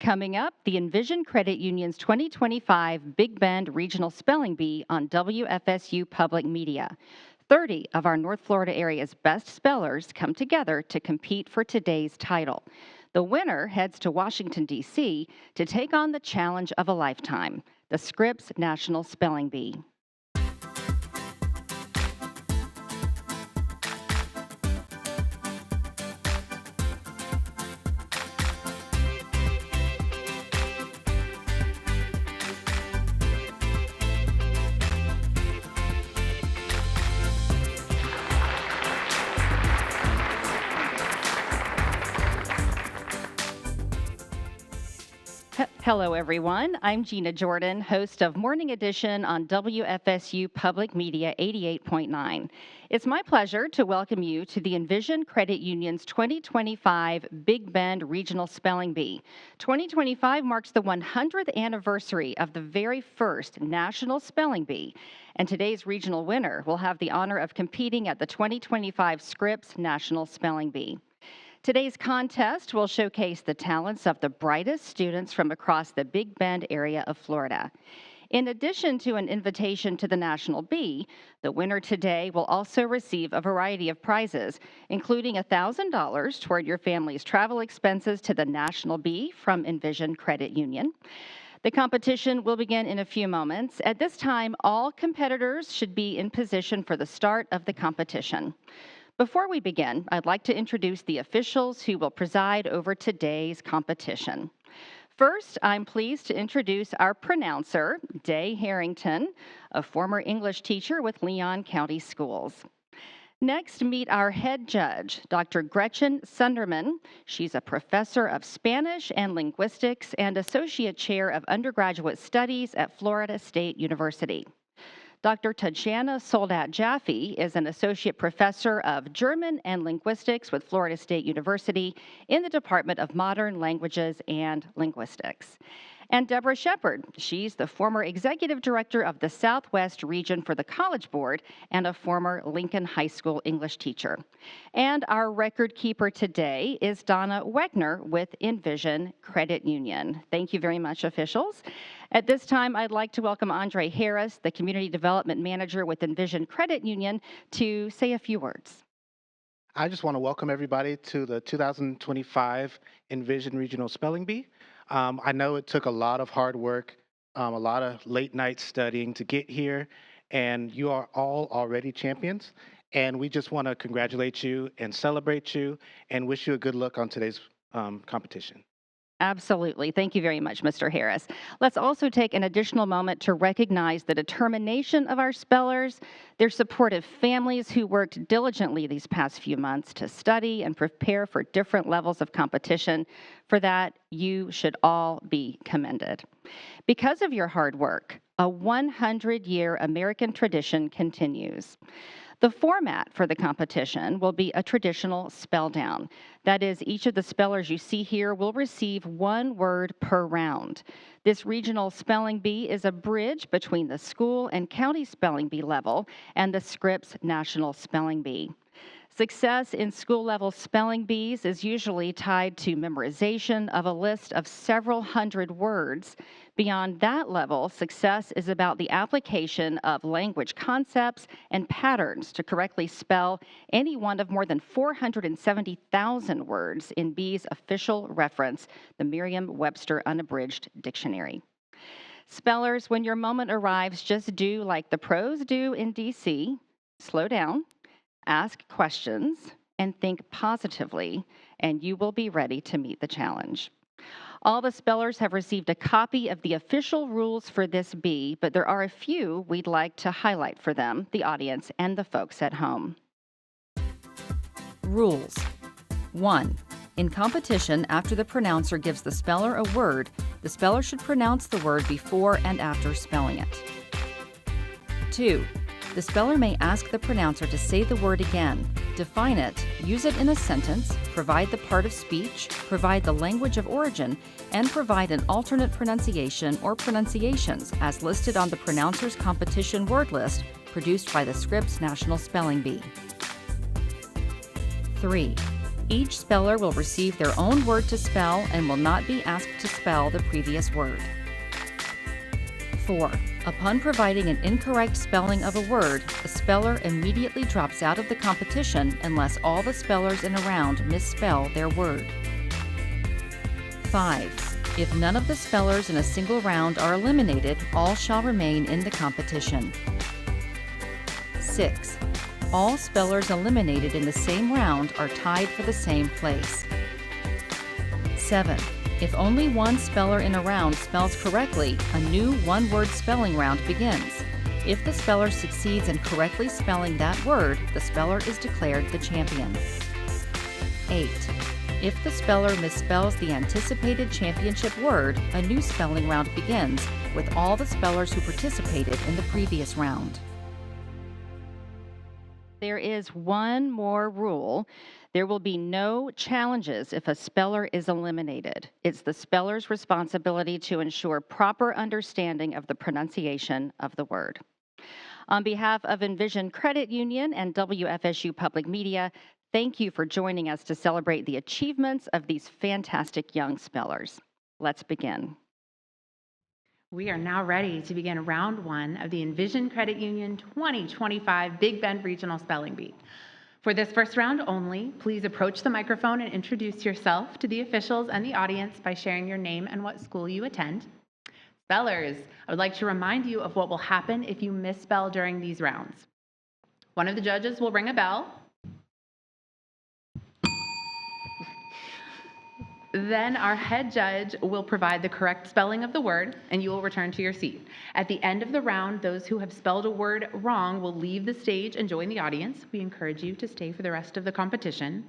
Coming up, the Envision Credit Union's 2025 Big Bend Regional Spelling Bee on WFSU Public Media. 30 of our North Florida area's best spellers come together to compete for today's title. The winner heads to Washington, D.C. to take on the challenge of a lifetime, the Scripps National Spelling Bee. Hello, everyone. I'm Gina Jordan, host of Morning Edition on WFSU Public Media 88.9. It's my pleasure to welcome you to the Envision Credit Union's 2025 Big Bend Regional Spelling Bee. 2025 marks the 100th anniversary of the very first National Spelling Bee, and today's regional winner will have the honor of competing at the 2025 Scripps National Spelling Bee. Today's contest will showcase the talents of the brightest students from across the Big Bend area of Florida. In addition to an invitation to the National Bee, the winner today will also receive a variety of prizes, including $1,000 toward your family's travel expenses to the National Bee from Envision Credit Union. The competition will begin in a few moments. At this time, all competitors should be in position for the start of the competition. Before we begin, I'd like to introduce the officials who will preside over today's competition. First, I'm pleased to introduce our pronouncer, Day Harrington, a former English teacher with Leon County Schools. Next, meet our head judge, Dr. Gretchen Sunderman. She's a professor of Spanish and linguistics and associate chair of undergraduate studies at Florida State University. Dr. Tajana Soldat-Jaffe is an associate professor of German and linguistics with Florida State University in the Department of Modern Languages and Linguistics. And Deborah Shepard, she's the former executive director of the Southwest region for the College Board and a former Lincoln High School English teacher. And our record keeper today is Donna Wegner with Envision Credit Union. Thank you very much, officials. At this time, I'd like to welcome Andre Harris, the Community Development Manager with Envision Credit Union, to say a few words. I just want to welcome everybody to the 2025 Envision Regional Spelling Bee. I know it took a lot of hard work, a lot of late night studying to get here, and you are all already champions. And we just want to congratulate you and celebrate you and wish you a good luck on today's competition. Absolutely. Thank you very much, Mr. Harris. Let's also take an additional moment to recognize the determination of our spellers, their supportive families who worked diligently these past few months to study and prepare for different levels of competition. For that, you should all be commended. Because of your hard work, a 100-year American tradition continues. The format for the competition will be a traditional spell down. That is, each of the spellers you see here will receive one word per round. This regional spelling bee is a bridge between the school and county spelling bee level and the Scripps National Spelling Bee. Success in school-level spelling bees is usually tied to memorization of a list of several hundred words. Beyond that level, success is about the application of language concepts and patterns to correctly spell any one of more than 470,000 words in Bee's official reference, the Merriam-Webster Unabridged Dictionary. Spellers, when your moment arrives, just do like the pros do in D.C. Slow down, ask questions, and think positively, and you will be ready to meet the challenge. All the spellers have received a copy of the official rules for this bee, but there are a few we'd like to highlight for them, the audience, and the folks at home. Rules. 1. In competition, after the pronouncer gives the speller a word, the speller should pronounce the word before and after spelling it. 2. The speller may ask the pronouncer to say the word again, define it, use it in a sentence, provide the part of speech, provide the language of origin, and provide an alternate pronunciation or pronunciations as listed on the pronouncer's competition word list produced by the Scripps National Spelling Bee. 3. Each speller will receive their own word to spell and will not be asked to spell the previous word. 4. Upon providing an incorrect spelling of a word, the speller immediately drops out of the competition unless all the spellers in a round misspell their word. 5. If none of the spellers in a single round are eliminated, all shall remain in the competition. 6. All spellers eliminated in the same round are tied for the same place. 7. If only one speller in a round spells correctly, a new one-word spelling round begins. If the speller succeeds in correctly spelling that word, the speller is declared the champion. 8. If the speller misspells the anticipated championship word, a new spelling round begins with all the spellers who participated in the previous round. There is one more rule. There will be no challenges if a speller is eliminated. It's the speller's responsibility to ensure proper understanding of the pronunciation of the word. On behalf of Envision Credit Union and WFSU Public Media, thank you for joining us to celebrate the achievements of these fantastic young spellers. Let's begin. We are now ready to begin round one of the Envision Credit Union 2025 Big Bend Regional Spelling Bee. For this first round only, please approach the microphone and introduce yourself to the officials and the audience by sharing your name and what school you attend. Spellers, I would like to remind you of what will happen if you misspell during these rounds. One of the judges will ring a bell. Then our head judge will provide the correct spelling of the word, and you will return to your seat. At the end of the round, those who have spelled a word wrong will leave the stage and join the audience. We encourage you to stay for the rest of the competition.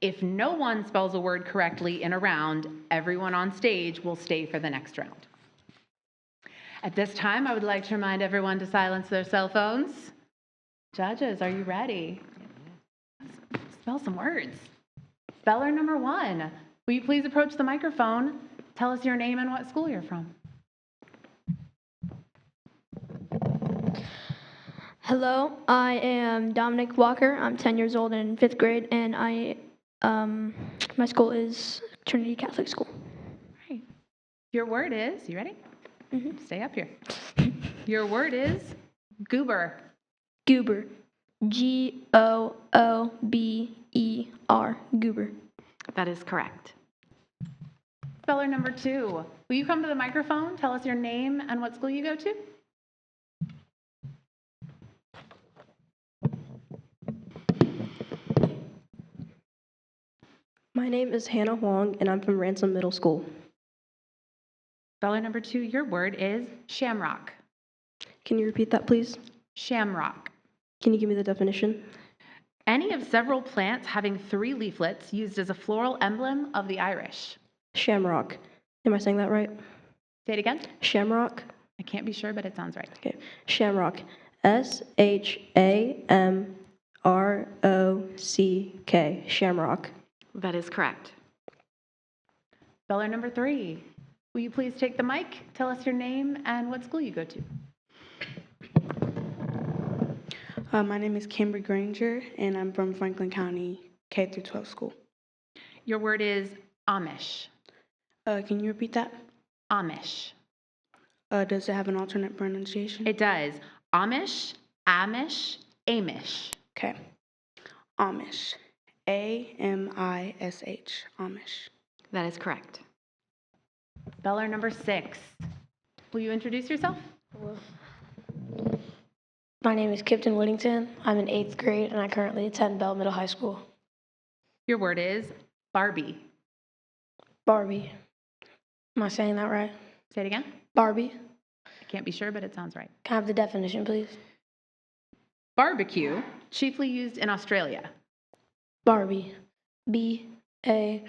If no one spells a word correctly in a round, everyone on stage will stay for the next round. At this time, I would like to remind everyone to silence their cell phones. Judges, are you ready? Let's spell some words. Speller number 1. Will you please approach the microphone? Tell us your name and what school you're from. Hello, I am Dominic Walker. I'm 10 years old and in 5th grade, and my school is Trinity Catholic School. All right. Your word is, you ready? Mm-hmm. Stay up here. Your word is goober. Goober. Goober. Goober. That is correct. Speller number 2. Will you come to the microphone? Tell us your name and what school you go to. My name is Hannah Huang, and I'm from Ransom Middle School. Speller number 2, your word is shamrock. Can you repeat that, please? Shamrock. Can you give me the definition? Any of several plants having 3 leaflets used as a floral emblem of the Irish. Shamrock. Am I saying that right? Say it again. Shamrock? I can't be sure, but it sounds right. Okay. Shamrock. SHAMROCK. Shamrock. That is correct. Speller number 3. Will you please take the mic, tell us your name and what school you go to? My name is Kimber Granger, and I'm from Franklin County K-12 school. Your word is Amish. Can you repeat that? Amish. Does it have an alternate pronunciation? It does. Amish, Amish, Amish. Okay. Amish. A-M-I-S-H. Amish. That is correct. Speller number 6. Will you introduce yourself? Hello. My name is Kipton Whittington. I'm in 8th grade, and I currently attend Bell Middle High School. Your word is Barbie. Barbie. Am I saying that right? Say it again. Barbie. I can't be sure, but it sounds right. Can I have the definition, please? Barbecue, chiefly used in Australia. Barbie. B-A-R-B-I-E.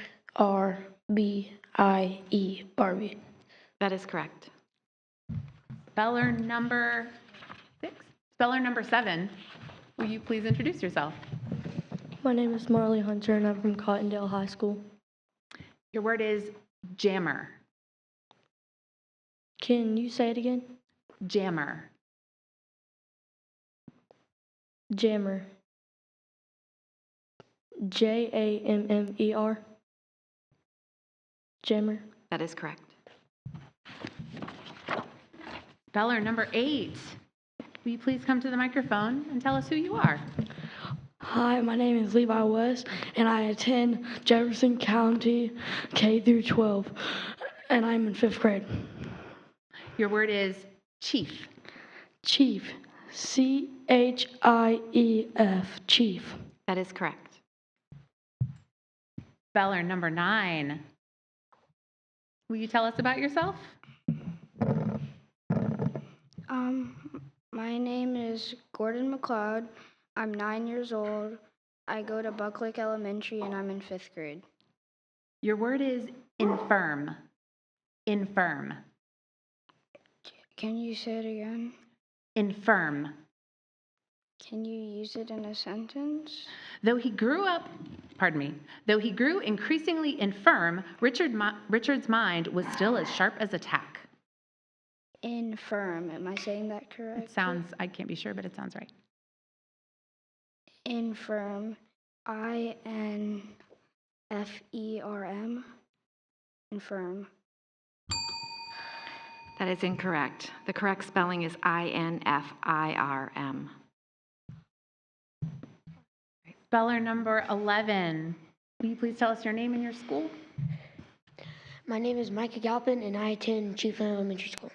Barbie. That is correct. Speller number 6. Speller number 7. Will you please introduce yourself? My name is Marley Hunter, and I'm from Cottondale High School. Your word is jammer. Can you say it again? Jammer. Jammer. Jammer. Jammer. That is correct. Speller number 8. Will you please come to the microphone and tell us who you are? Hi, my name is Levi West, and I attend Jefferson County K through 12, and I'm in 5th grade. Your word is chief. Chief. Chief. Chief. That is correct. Speller number 9. Will you tell us about yourself? My name is Gordon McLeod. I'm 9 years old. I go to Buck Lake Elementary, and I'm in 5th grade. Your word is infirm. Infirm. Can you say it again? Infirm. Can you use it in a sentence? Though he grew increasingly infirm, Richard's mind was still as sharp as a tack. Infirm. Am I saying that correctly? It sounds, I can't be sure, but it sounds right. Infirm. INFERM. Infirm. That is incorrect. The correct spelling is INFIRM. Speller number 11. Will you please tell us your name and your school? My name is Micah Galpin, and I attend Chiefland Elementary School.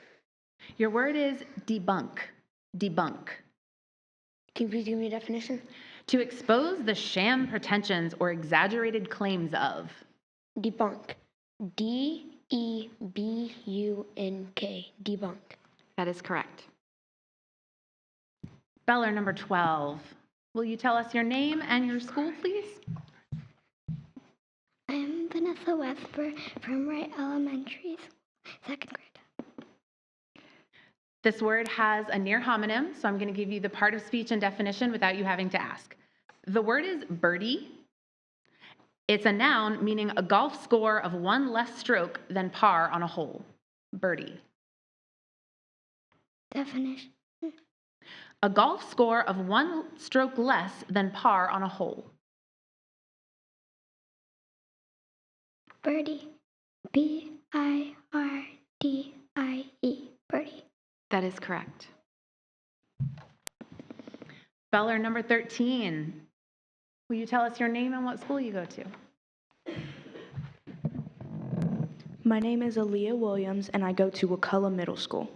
Your word is debunk. Debunk. Can you please give me a definition? To expose the sham pretensions or exaggerated claims of. Debunk. DEBUNK. Debunk. That is correct. Speller number 12. Will you tell us your name and your school, please? I'm Vanessa Westbrook from Wright Elementary, 2nd grade. This word has a near homonym, so I'm going to give you the part of speech and definition without you having to ask. The word is birdie. It's a noun meaning a golf score of 1 less stroke than par on a hole. Birdie. Definition. A golf score of 1 stroke less than par on a hole. Birdie. BIRDIE. Birdie. That is correct. Speller number 13. Will you tell us your name and what school you go to? My name is Aaliyah Williams, and I go to Wakulla Middle School.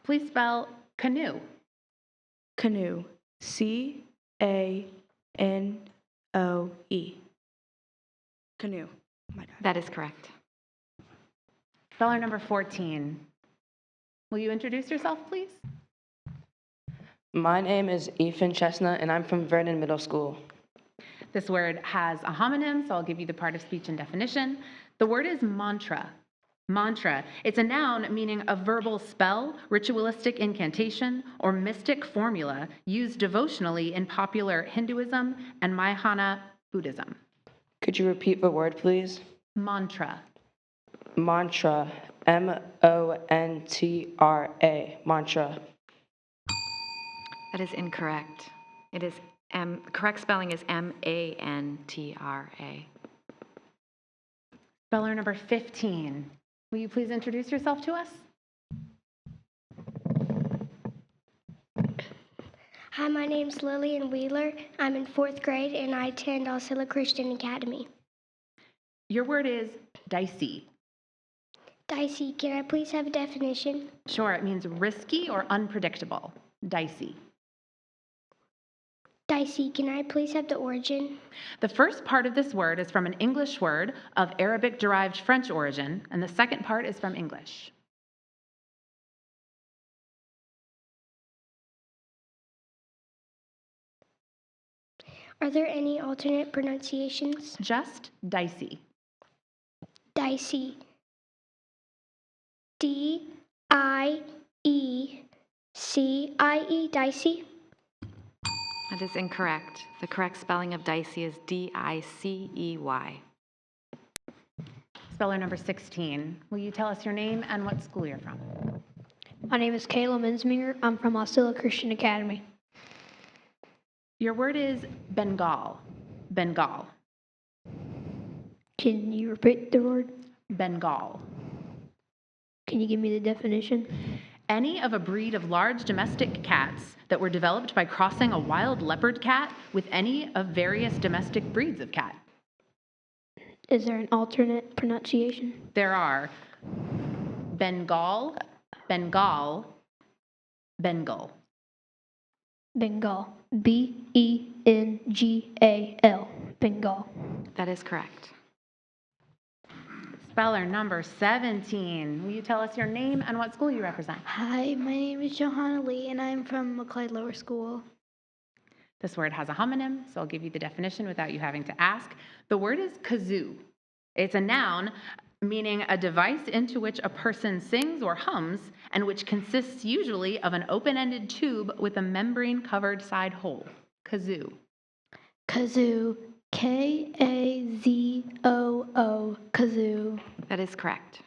Please spell canoe. Canoe. CANOE. Canoe. My bad. That is correct. Speller number 14. Will you introduce yourself, please? My name is Ethan Chestnut, and I'm from Vernon Middle School. This word has a homonym, so I'll give you the part of speech and definition. The word is mantra. Mantra. It's a noun meaning a verbal spell, ritualistic incantation, or mystic formula used devotionally in popular Hinduism and Mahayana Buddhism. Could you repeat the word, please? Mantra. Mantra. MONTRA. Mantra. That is incorrect. It is correct spelling is MANTRA. Speller number 15. Will you please introduce yourself to us? Hi, my name's Lillian Wheeler. I'm in 4th grade, and I attend Osceola Christian Academy. Your word is dicey. Dicey. Can I please have a definition? Sure, it means risky or unpredictable. Dicey. Dicey. Can I please have the origin? The first part of this word is from an English word of Arabic-derived French origin, and the second part is from English. Are there any alternate pronunciations? Just dicey. Dicey. DIECIE. Dicey. That is incorrect. The correct spelling of dicey is DICEY. Speller number 16. Will you tell us your name and what school you're from? My name is Kayla Minsminger. I'm from Osceola Christian Academy. Your word is Bengal. Bengal. Can you repeat the word? Bengal. Can you give me the definition? Any of a breed of large domestic cats that were developed by crossing a wild leopard cat with any of various domestic breeds of cat. Is there an alternate pronunciation? There are Bengal, Bengal, Bengal. Bengal. Bengal. Bengal. That is correct. Speller number 17. Will you tell us your name and what school you represent? Hi, my name is Johanna Lee, and I'm from McLeod Lower School. This word has a homonym, so I'll give you the definition without you having to ask. The word is kazoo. It's a noun meaning a device into which a person sings or hums and which consists usually of an open-ended tube with a membrane-covered side hole. Kazoo. Kazoo. K-A-Z-O-O. Kazoo. That is correct.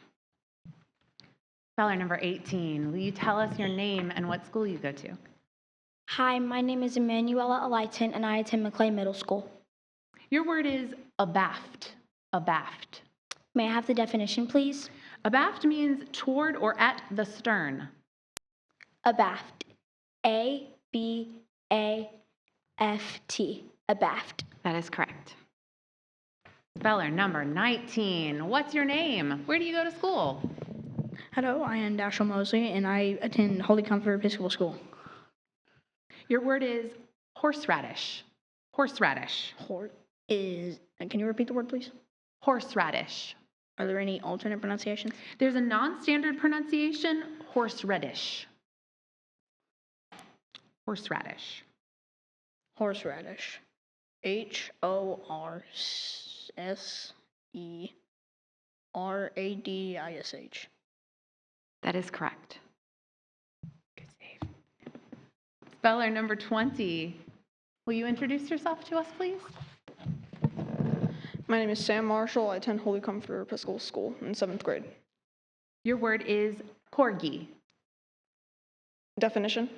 Speller number 18. Will you tell us your name and what school you go to? Hi, my name is Emanuela Alighton, and I attend McLean Middle School. Your word is abaft. Abaft. May I have the definition, please? Abaft means toward or at the stern. Abaft. A-B-A-F-T. Abaft. That is correct. Speller number 19. What's your name? Where do you go to school? Hello, I am Dashel Mosley, and I attend Holy Comfort Episcopal School. Your word is horseradish. Horseradish. Can you repeat the word, please? Horseradish. Are there any alternate pronunciations? There's a non-standard pronunciation, horseradish. Horseradish. Horseradish. Horseradish. That is correct. Good save. Speller number 20. Will you introduce yourself to us, please? My name is Sam Marshall. I attend Holy Comfort Episcopal School in 7th grade. Your word is corgi. Definition?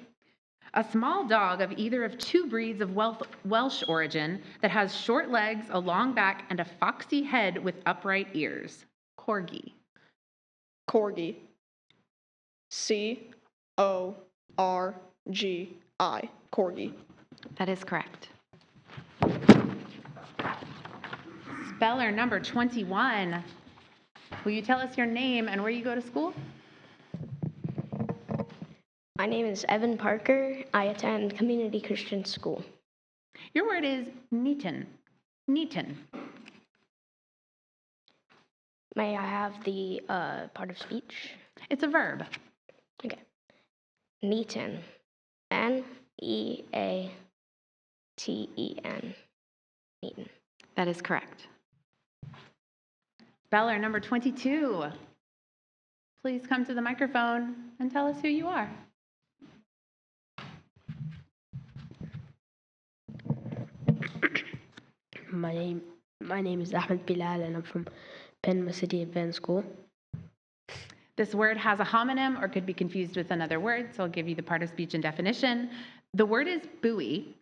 A small dog of either of two breeds of Welsh origin that has short legs, a long back, and a foxy head with upright ears. Corgi. Corgi. C-O-R-G-I. Corgi. That is correct. Speller number 21. Will you tell us your name and where you go to school? My name is Evan Parker. I attend Community Christian School. Your word is neaten. Neaten. May I have the part of speech? It's a verb. Okay. Neaten. N-E-A-T-E-N. Neaten. That is correct. Speller number 22. Please come to the microphone and tell us who you are. My name is Ahmed Bilal, and I'm from Panama City Advanced School. This word has a homonym or could be confused with another word, so I'll give you the part of speech and definition. The word is buoy,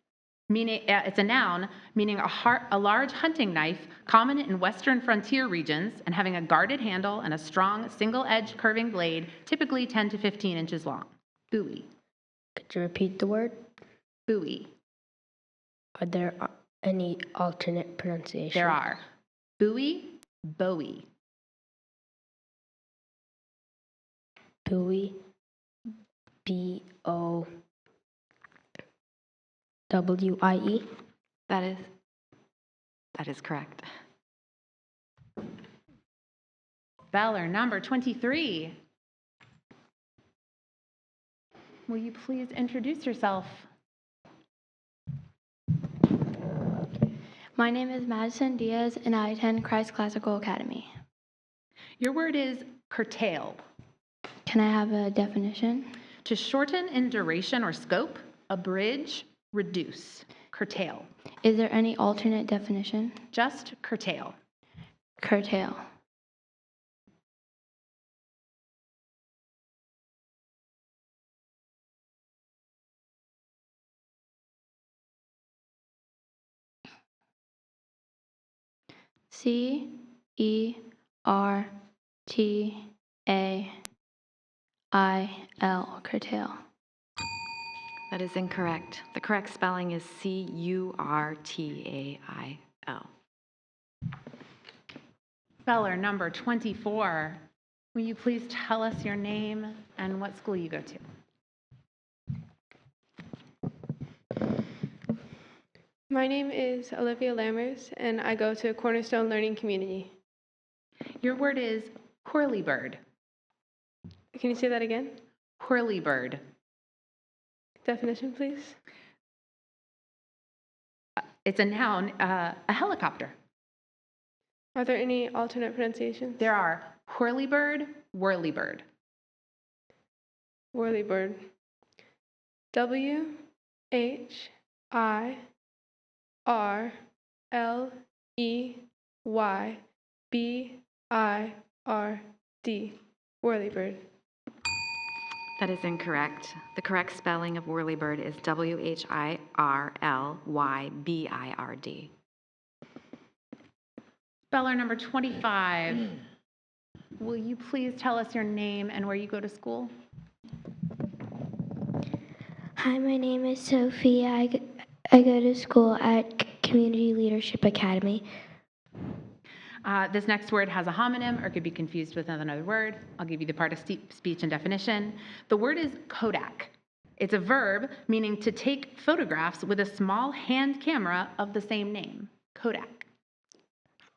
meaning it's a noun meaning a large hunting knife common in western frontier regions and having a guarded handle and a strong single-edged curving blade, typically 10 to 15 inches long. Buoy. Could you repeat the word? Buoy. Are there any alternate pronunciations? There are. Buoy, Bowie. Buoy, B-O-W-I-E. That is correct. Speller number 23. Will you please introduce yourself? My name is Madison Diaz, and I attend Christ Classical Academy. Your word is curtail. Can I have a definition? To shorten in duration or scope, abridge, reduce. Curtail. Is there any alternate definition? Just curtail. Curtail. C-U-R-T-A-I-L, curtail. That is incorrect. The correct spelling is C-U-R-T-A-I-L. Speller number 24. Will you please tell us your name and what school you go to? My name is Olivia Lammers, and I go to Cornerstone Learning Community. Your word is whirlybird. Can you say that again? Whirlybird. Definition, please. It's a noun, a helicopter. Are there any alternate pronunciations? There are whirlybird, whirlybird. Whirlybird. W-H-I-R-L-E-Y-B-I-R-D. Whirlybird. That is incorrect. The correct spelling of whirlybird is W-H-I-R-L-Y-B-I-R-D. Speller number 25. Will you please tell us your name and where you go to school? Hi, my name is Sophie. I go to school at Community Leadership Academy. This next word has a homonym or could be confused with another word. I'll give you the part of speech and definition. The word is Kodak. It's a verb meaning to take photographs with a small hand camera of the same name, Kodak.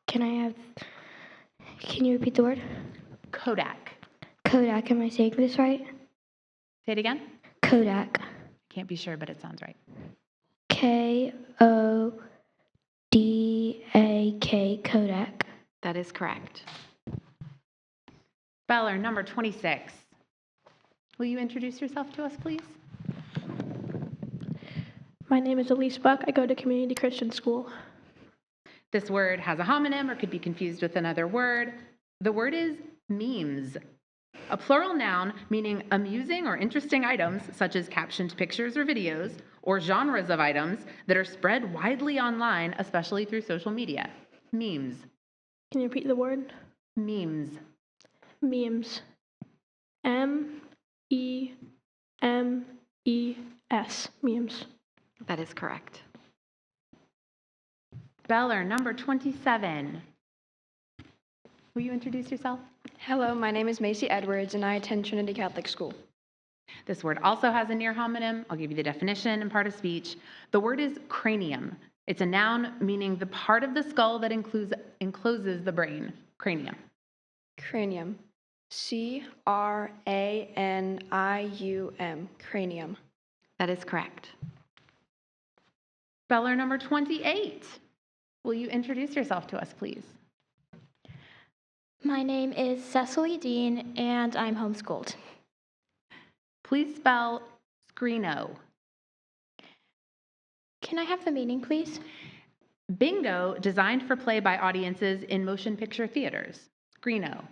Can you repeat the word? Kodak. Kodak, am I saying this right? Say it again. Kodak. Can't be sure, but it sounds right. K-O-D-A-K, Kodak. That is correct. Speller number 26. Will you introduce yourself to us, please? My name is Elise Buck. I go to Community Christian School. This word has a homonym or could be confused with another word. The word is memes, a plural noun meaning amusing or interesting items such as captioned pictures or videos, or genres of items that are spread widely online, especially through social media. Memes. Can you repeat the word? Memes. Memes. M-E-M-E-S. Memes. That is correct. Speller number 27. Will you introduce yourself? Hello, my name is Macy Edwards, and I attend Trinity Catholic School. This word also has a near homonym. I'll give you the definition and part of speech. The word is cranium. It's a noun meaning the part of the skull that encloses the brain. Cranium. Cranium. C-R-A-N-I-U-M. Cranium. That is correct. Speller number 28. Will you introduce yourself to us, please? My name is Cecily Dean, and I'm homeschooled. Please spell screeno. Can I have the meaning, please? Bingo, designed for play by audiences in motion picture theaters. Screeno.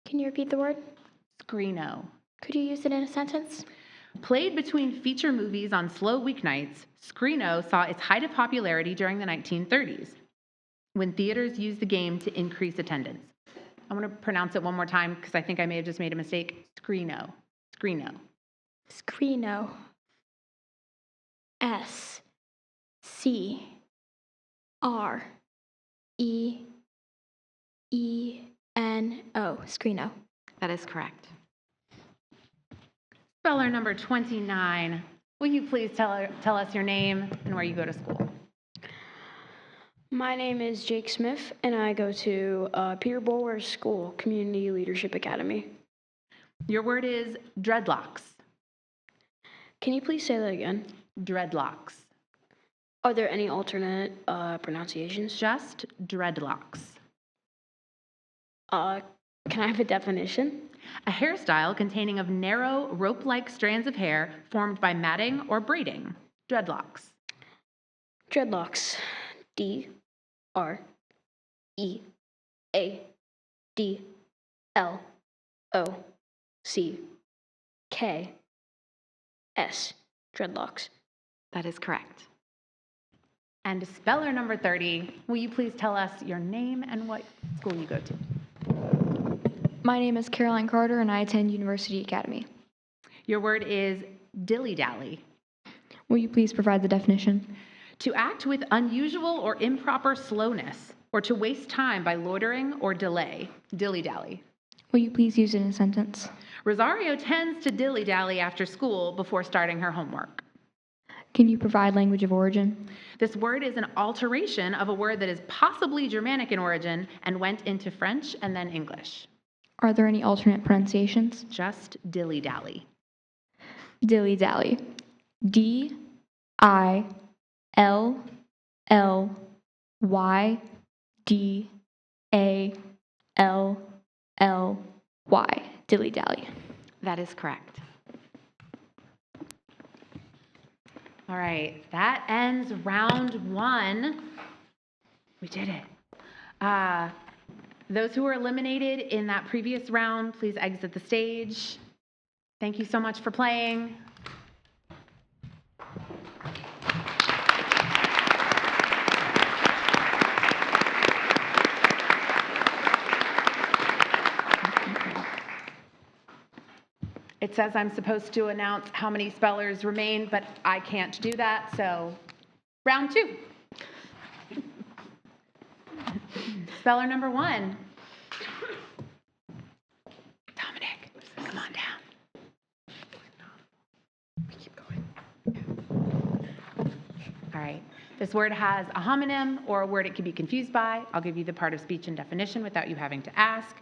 Can you repeat the word? Screeno. Could you use it in a sentence? Played between feature movies on slow weeknights, Screeno saw its height of popularity during the 1930s, when theaters used the game to increase attendance. I want to pronounce it one more time because I think I may have just made a mistake. Screeno. Screeno. Screeno. S-C-R-E-E-N-O. Screeno. That is correct. Speller number 29. Will you please tell us your name and where you go to school? My name is Jake Smith, and I go to Peter Bulwer School, Community Leadership Academy. Your word is dreadlocks. Can you please say that again? Dreadlocks. Are there any alternate pronunciations? Just dreadlocks. Can I have a definition? A hairstyle containing of narrow, rope-like strands of hair formed by matting or braiding. Dreadlocks. Dreadlocks. D-R-E-A-D-L-O-C-K-S. Dreadlocks. That is correct. And speller number 30, will you please tell us your name and what school you go to? My name is Caroline Carter, and I attend University Academy. Your word is dilly-dally. Will you please provide the definition? To act with unusual or improper slowness, or to waste time by loitering or delay, dilly-dally. Will you please use it in a sentence? Rosario tends to dilly-dally after school before starting her homework. Can you provide language of origin? This word is an alteration of a word that is possibly Germanic in origin and went into French and then English. Are there any alternate pronunciations? Just dilly-dally. Dilly-dally. D-I-L-L-Y-D-A-L-L-Y. Dilly-dally. That is correct. All right, that ends round 1. We did it. Those who were eliminated in that previous round, please exit the stage. Thank you so much for playing. It says I'm supposed to announce how many spellers remain, but I can't do that, so round 2. Speller number 1. Dominic, come on down. Keep going. All right. This word has a homonym or a word it can be confused by. I'll give you the part of speech and definition without you having to ask.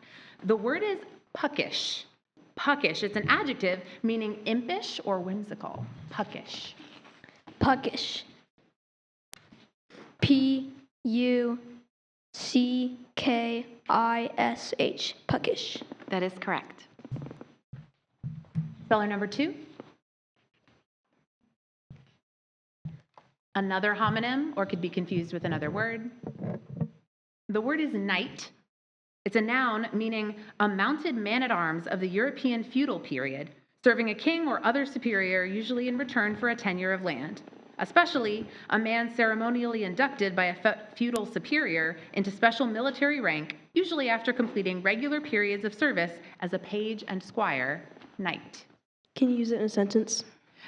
The word is puckish. Puckish. It's an adjective meaning impish or whimsical. Puckish. Puckish. P-U-C-K-I-S-H. Puckish. That is correct. Speller number 2. Another homonym, or could be confused with another word. The word is knight. It's a noun meaning a mounted man-at-arms of the European feudal period, serving a king or other superior, usually in return for a tenure of land, especially a man ceremonially inducted by a feudal superior into special military rank, usually after completing regular periods of service as a page and squire, knight. Can you use it in a sentence?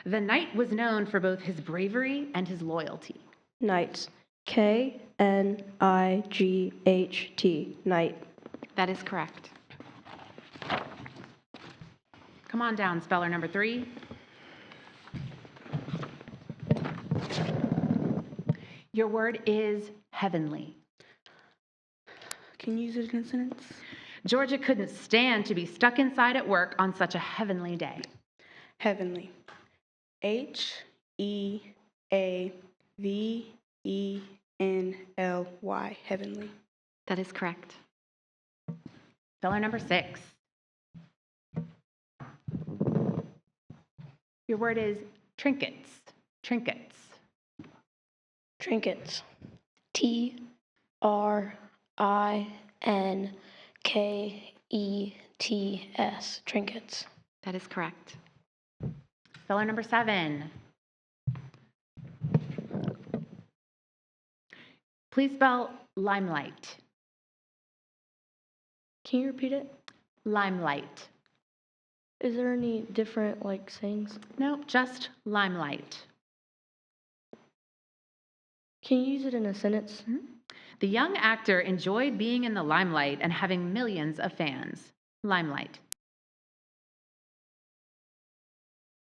The knight was known for both his bravery and his loyalty. Knight. K-N-I-G-H-T. Knight. That is correct. Come on down, speller number 3. Your word is heavenly. Can you use it in a sentence? Georgia couldn't stand to be stuck inside at work on such a heavenly day. Heavenly. H-E-A-V-E-N-L-Y. Heavenly. That is correct. Speller number 6. Your word is trinkets. Trinkets. Trinkets. T-R-I-N-K-E-T-S. Trinkets. That is correct. Speller number 7. Please spell limelight. Can you repeat it? Limelight. Is there any different, sayings? No, just limelight. Can you use it in a sentence? Mm-hmm. The young actor enjoyed being in the limelight and having millions of fans. Limelight.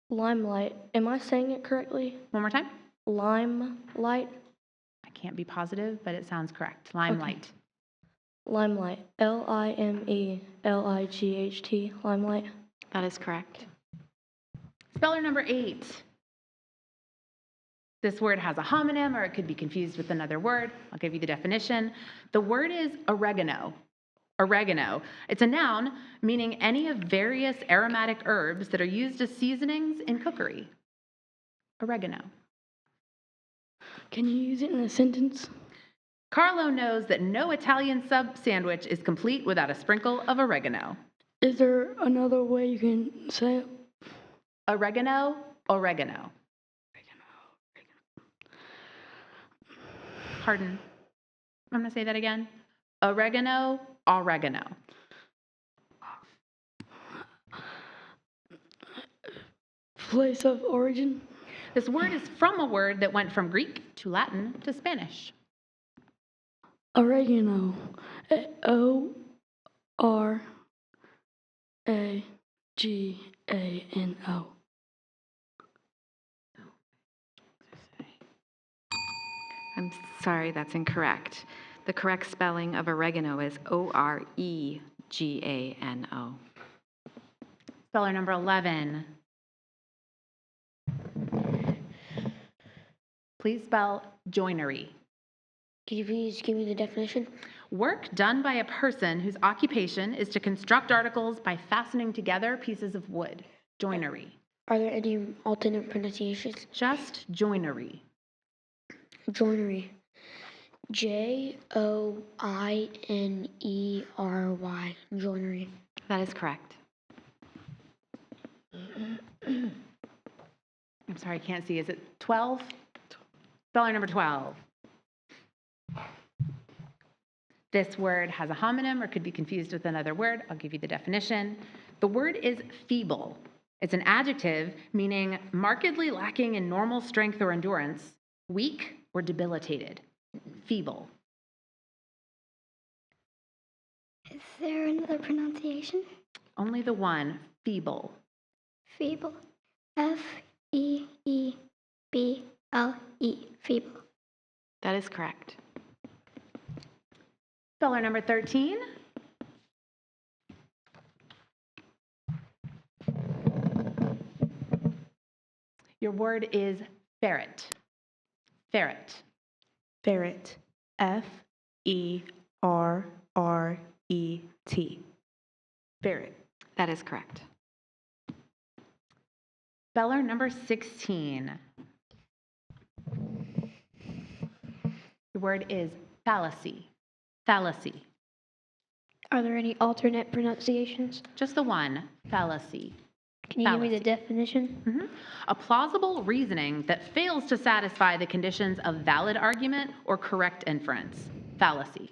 Limelight. Am I saying it correctly? One more time. Limelight. I can't be positive, but it sounds correct. Limelight. Okay. Limelight. L-I-M-E-L-I-G-H-T. Limelight. That is correct. Speller number 8. This word has a homonym, or it could be confused with another word. I'll give you the definition. The word is oregano. Oregano. It's a noun meaning any of various aromatic herbs that are used as seasonings in cookery. Oregano. Can you use it in a sentence? Carlo knows that no Italian sub sandwich is complete without a sprinkle of oregano. Is there another way you can say it? Oregano, oregano. Pardon. I'm going to say that again. Oregano, oregano. Place of origin. This word is from a word that went from Greek to Latin to Spanish. Oregano. O-R-A-G-A-N-O. I'm sorry, that's incorrect. The correct spelling of oregano is O-R-E-G-A-N-O. Speller number 11. Please spell joinery. Could you please give me the definition? Work done by a person whose occupation is to construct articles by fastening together pieces of wood. Joinery. Are there any alternate pronunciations? Just joinery. Joinery. Joinery. Joinery. That is correct. I'm sorry, I can't see. Is it 12? Speller number 12. This word has a homonym or could be confused with another word. I'll give you the definition. The word is feeble. It's an adjective meaning markedly lacking in normal strength or endurance, weak or debilitated. Feeble. Is there another pronunciation? Only the one, feeble. Feeble. F-E-E-B-L-E. Feeble. That is correct. Speller number 13. Your word is ferret. Ferret. Ferret. F-E-R-R-E-T. Ferret. That is correct. Speller number 16. The word is fallacy. Fallacy. Are there any alternate pronunciations? Just the one, fallacy. Can you give me the definition? A plausible reasoning that fails to satisfy the conditions of valid argument or correct inference. Fallacy.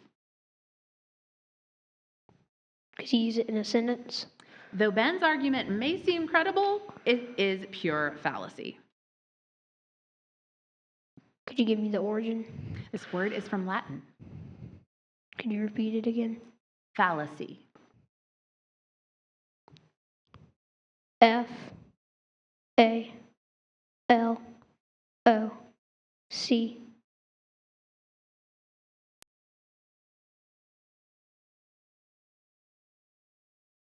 Could you use it in a sentence? Though Ben's argument may seem credible, it is pure fallacy. Could you give me the origin? This word is from Latin. Could you repeat it again? Fallacy. F-A-L-O-C.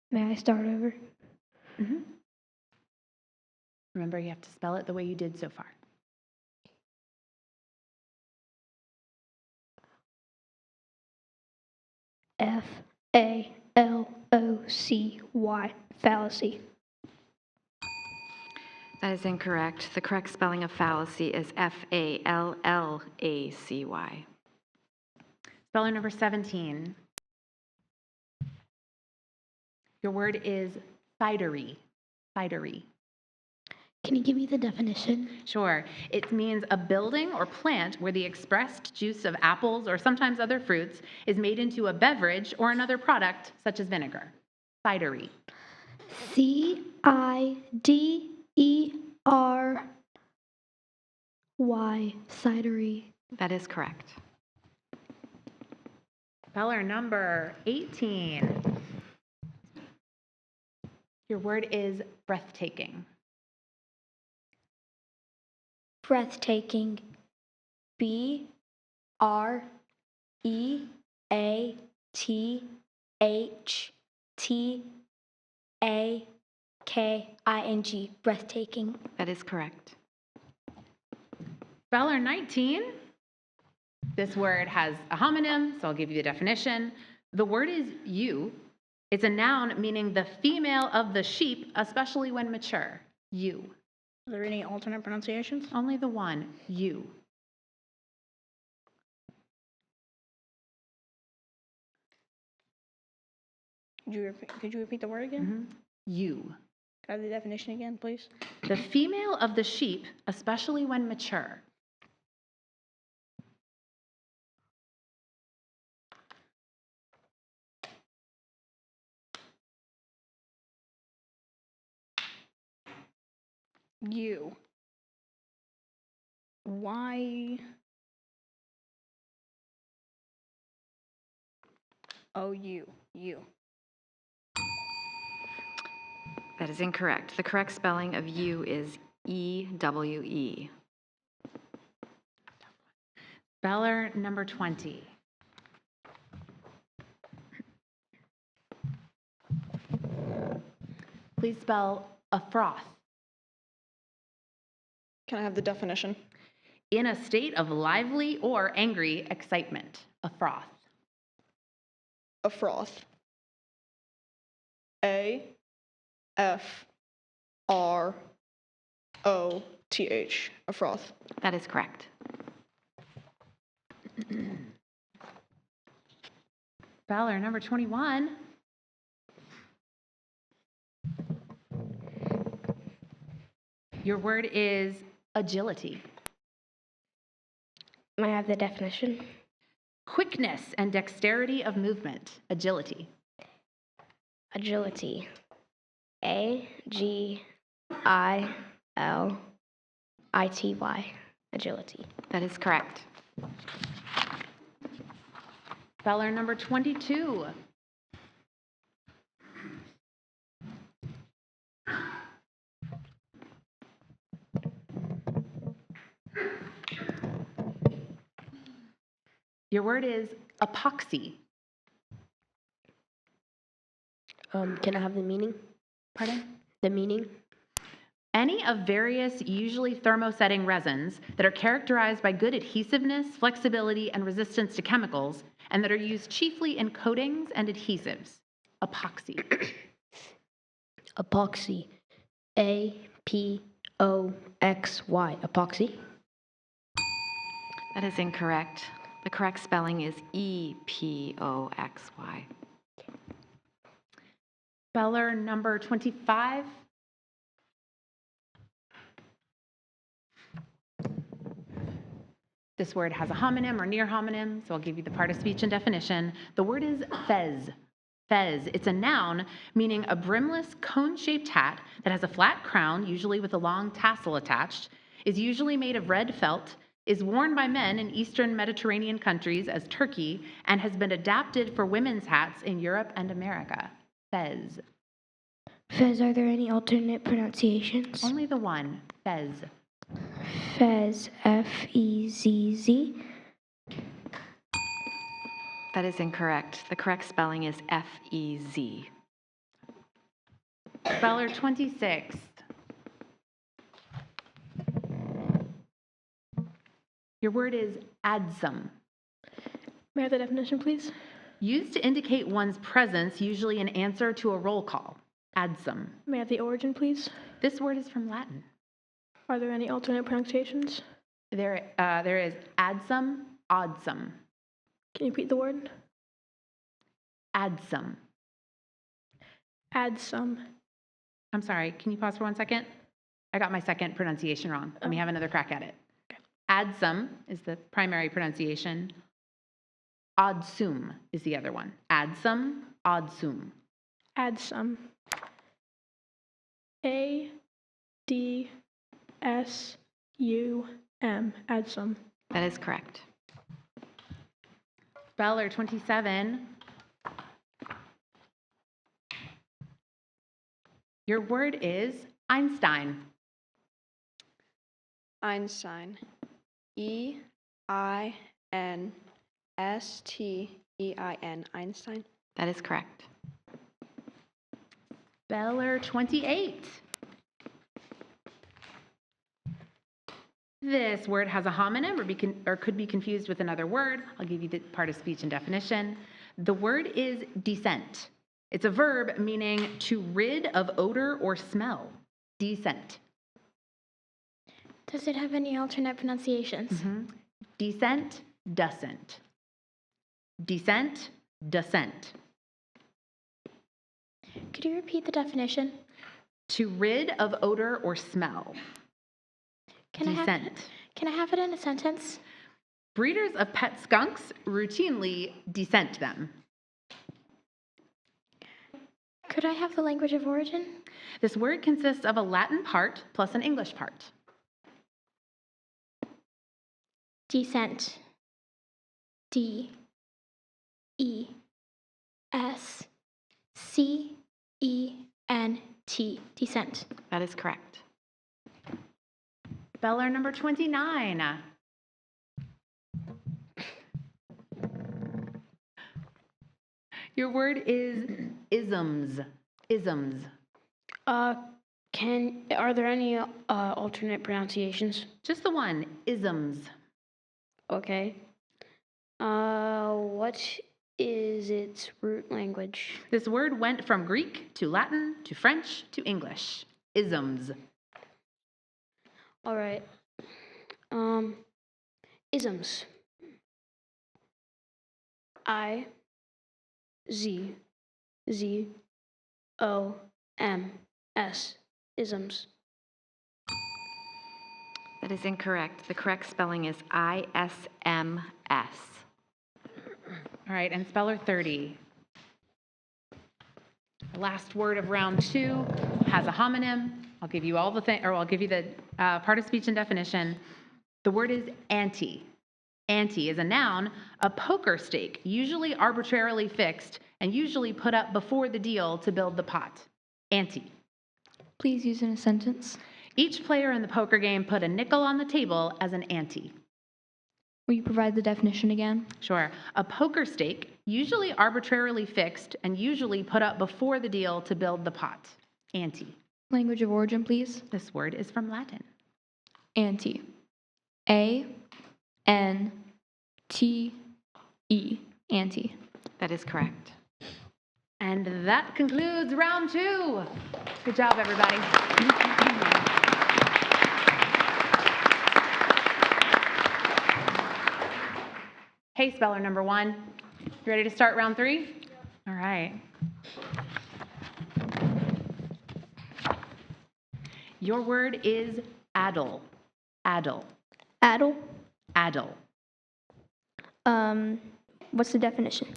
May I start over? Remember, you have to spell it the way you did so far. F-A-L-O-C-Y. Fallacy. That is incorrect. The correct spelling of fallacy is F-A-L-L-A-C-Y. Speller number 17. Your word is cidery. Cidery. Can you give me the definition? Sure. It means a building or plant where the expressed juice of apples or sometimes other fruits is made into a beverage or another product, such as vinegar. Cidery. C-I-D-E-R-Y. Cidery. That is correct. Speller number 18. Your word is breathtaking. Breathtaking. B-R-E-A-T-H-T-A-K-I-N-G. Breathtaking. That is correct. Speller 19. This word has a homonym, so I'll give you the definition. The word is ewe. It's a noun meaning the female of the sheep, especially when mature. Ewe. Are there any alternate pronunciations? Only the one, ewe. Could you repeat the word again? Ewe. Could I have the definition again, please? The female of the sheep, especially when mature. U. Y. O. U. U. That is incorrect. The correct spelling of you is E-W-E. Speller number 20. Please spell a froth. Can I have the definition? In a state of lively or angry excitement. A froth. A froth. A-F-R-O-T-H. A froth. That is correct. Speller number 21. Your word is agility. May I have the definition? Quickness and dexterity of movement. Agility. Agility. A-G-I-L-I-T-Y. Agility. That is correct. Speller number 22. Your word is epoxy. Can I have the meaning? Pardon? The meaning? Any of various, usually thermosetting resins that are characterized by good adhesiveness, flexibility, and resistance to chemicals, and that are used chiefly in coatings and adhesives. Epoxy. Epoxy. A-P-O-X-Y. Epoxy. That is incorrect. The correct spelling is E-P-O-X-Y. Speller number 25. This word has a homonym or near homonym, so I'll give you the part of speech and definition. The word is fez. Fez. It's a noun meaning a brimless cone-shaped hat that has a flat crown, usually with a long tassel attached, is usually made of red felt, is worn by men in Eastern Mediterranean countries as Turkey, and has been adapted for women's hats in Europe and America. Fez. Fez, are there any alternate pronunciations? Only the one. Fez. Fez. F-E-Z-Z. That is incorrect. The correct spelling is F-E-Z. Speller 26. Your word is adsum. May I have the definition, please? Used to indicate one's presence, usually in answer to a roll call. Adsum. May I have the origin, please? This word is from Latin. Are there any alternate pronunciations? There is adsum, odsum. Can you repeat the word? Adsum. Adsum. I'm sorry, can you pause for 1 second? I got my second pronunciation wrong. Let me have another crack at it. Adsum is the primary pronunciation. Odsum is the other one. Adsum, odsum. Adsum. A-D-S-U-M. Adsum. That is correct. Speller 27. Your word is Einstein. Einstein. E-I-N-S-T-E-I-N. Einstein. That is correct. Speller 28. This word has a homonym or could be confused with another word. I'll give you the part of speech and definition. The word is descent. It's a verb meaning to rid of odor or smell. Descent. Does it have any alternate pronunciations? Descent, descent. Descent, descent. Could you repeat the definition? To rid of odor or smell. Can I have it in a sentence? Breeders of pet skunks routinely descent them. Could I have the language of origin? This word consists of a Latin part plus an English part. Descent. D E S C E N T. Descent. That is correct. Speller number 29. Your word is isms. Isms. Are there any alternate pronunciations? Just the one, isms. Okay. What is its root language? This word went from Greek to Latin to French to English. Isms. All right. Isms. I Z Z O M S. Isms. That is incorrect. The correct spelling is ISMS. All right, and speller 30. The last word of round 2 has a homonym. I'll give you all the I'll give you the part of speech and definition. The word is ante. Ante is a noun, a poker stake, usually arbitrarily fixed and usually put up before the deal to build the pot. Ante. Please use in a sentence. Each player in the poker game put a nickel on the table as an ante. Will you provide the definition again? Sure. A poker stake, usually arbitrarily fixed and usually put up before the deal to build the pot. Ante. Language of origin, please. This word is from Latin. Ante. A-N-T-E. Ante. That is correct. And that concludes round 2. Good job, everybody. Hey, speller number 1. You ready to start round 3? All right. Your word is addle. Addle. Addle? Addle. What's the definition?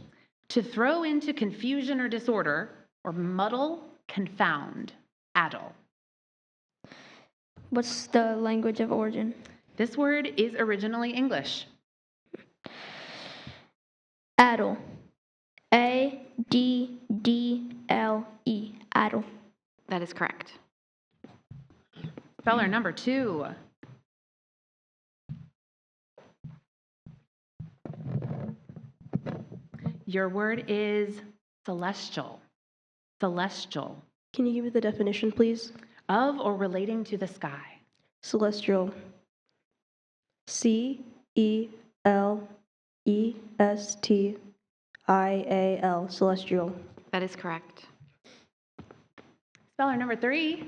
To throw into confusion or disorder, or muddle, confound. Addle. What's the language of origin? This word is originally English. Addle. A-D-D-L-E. Addle. That is correct. Speller number 2. Your word is celestial. Celestial. Can you give me the definition, please? Of or relating to the sky. Celestial. C-E-L-E-S-T-I-A-L. Celestial. That is correct. Speller number 3.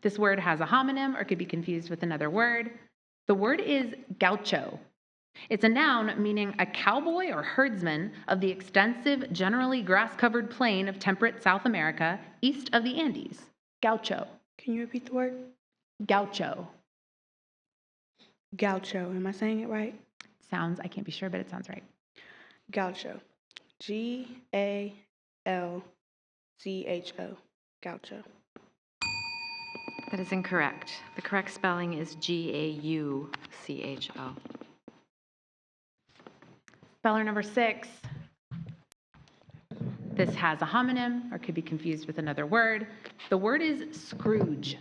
This word has a homonym or could be confused with another word. The word is gaucho. It's a noun meaning a cowboy or herdsman of the extensive, generally grass-covered plain of temperate South America east of the Andes. Gaucho. Can you repeat the word? Gaucho. Gaucho. Am I saying it right? Sounds, I can't be sure, but it sounds right. Gaucho. G-A-L-C-H-O. Gaucho. That is incorrect. The correct spelling is G-A-U-C-H-O. Speller number 6. This has a homonym or could be confused with another word. The word is Scrooge.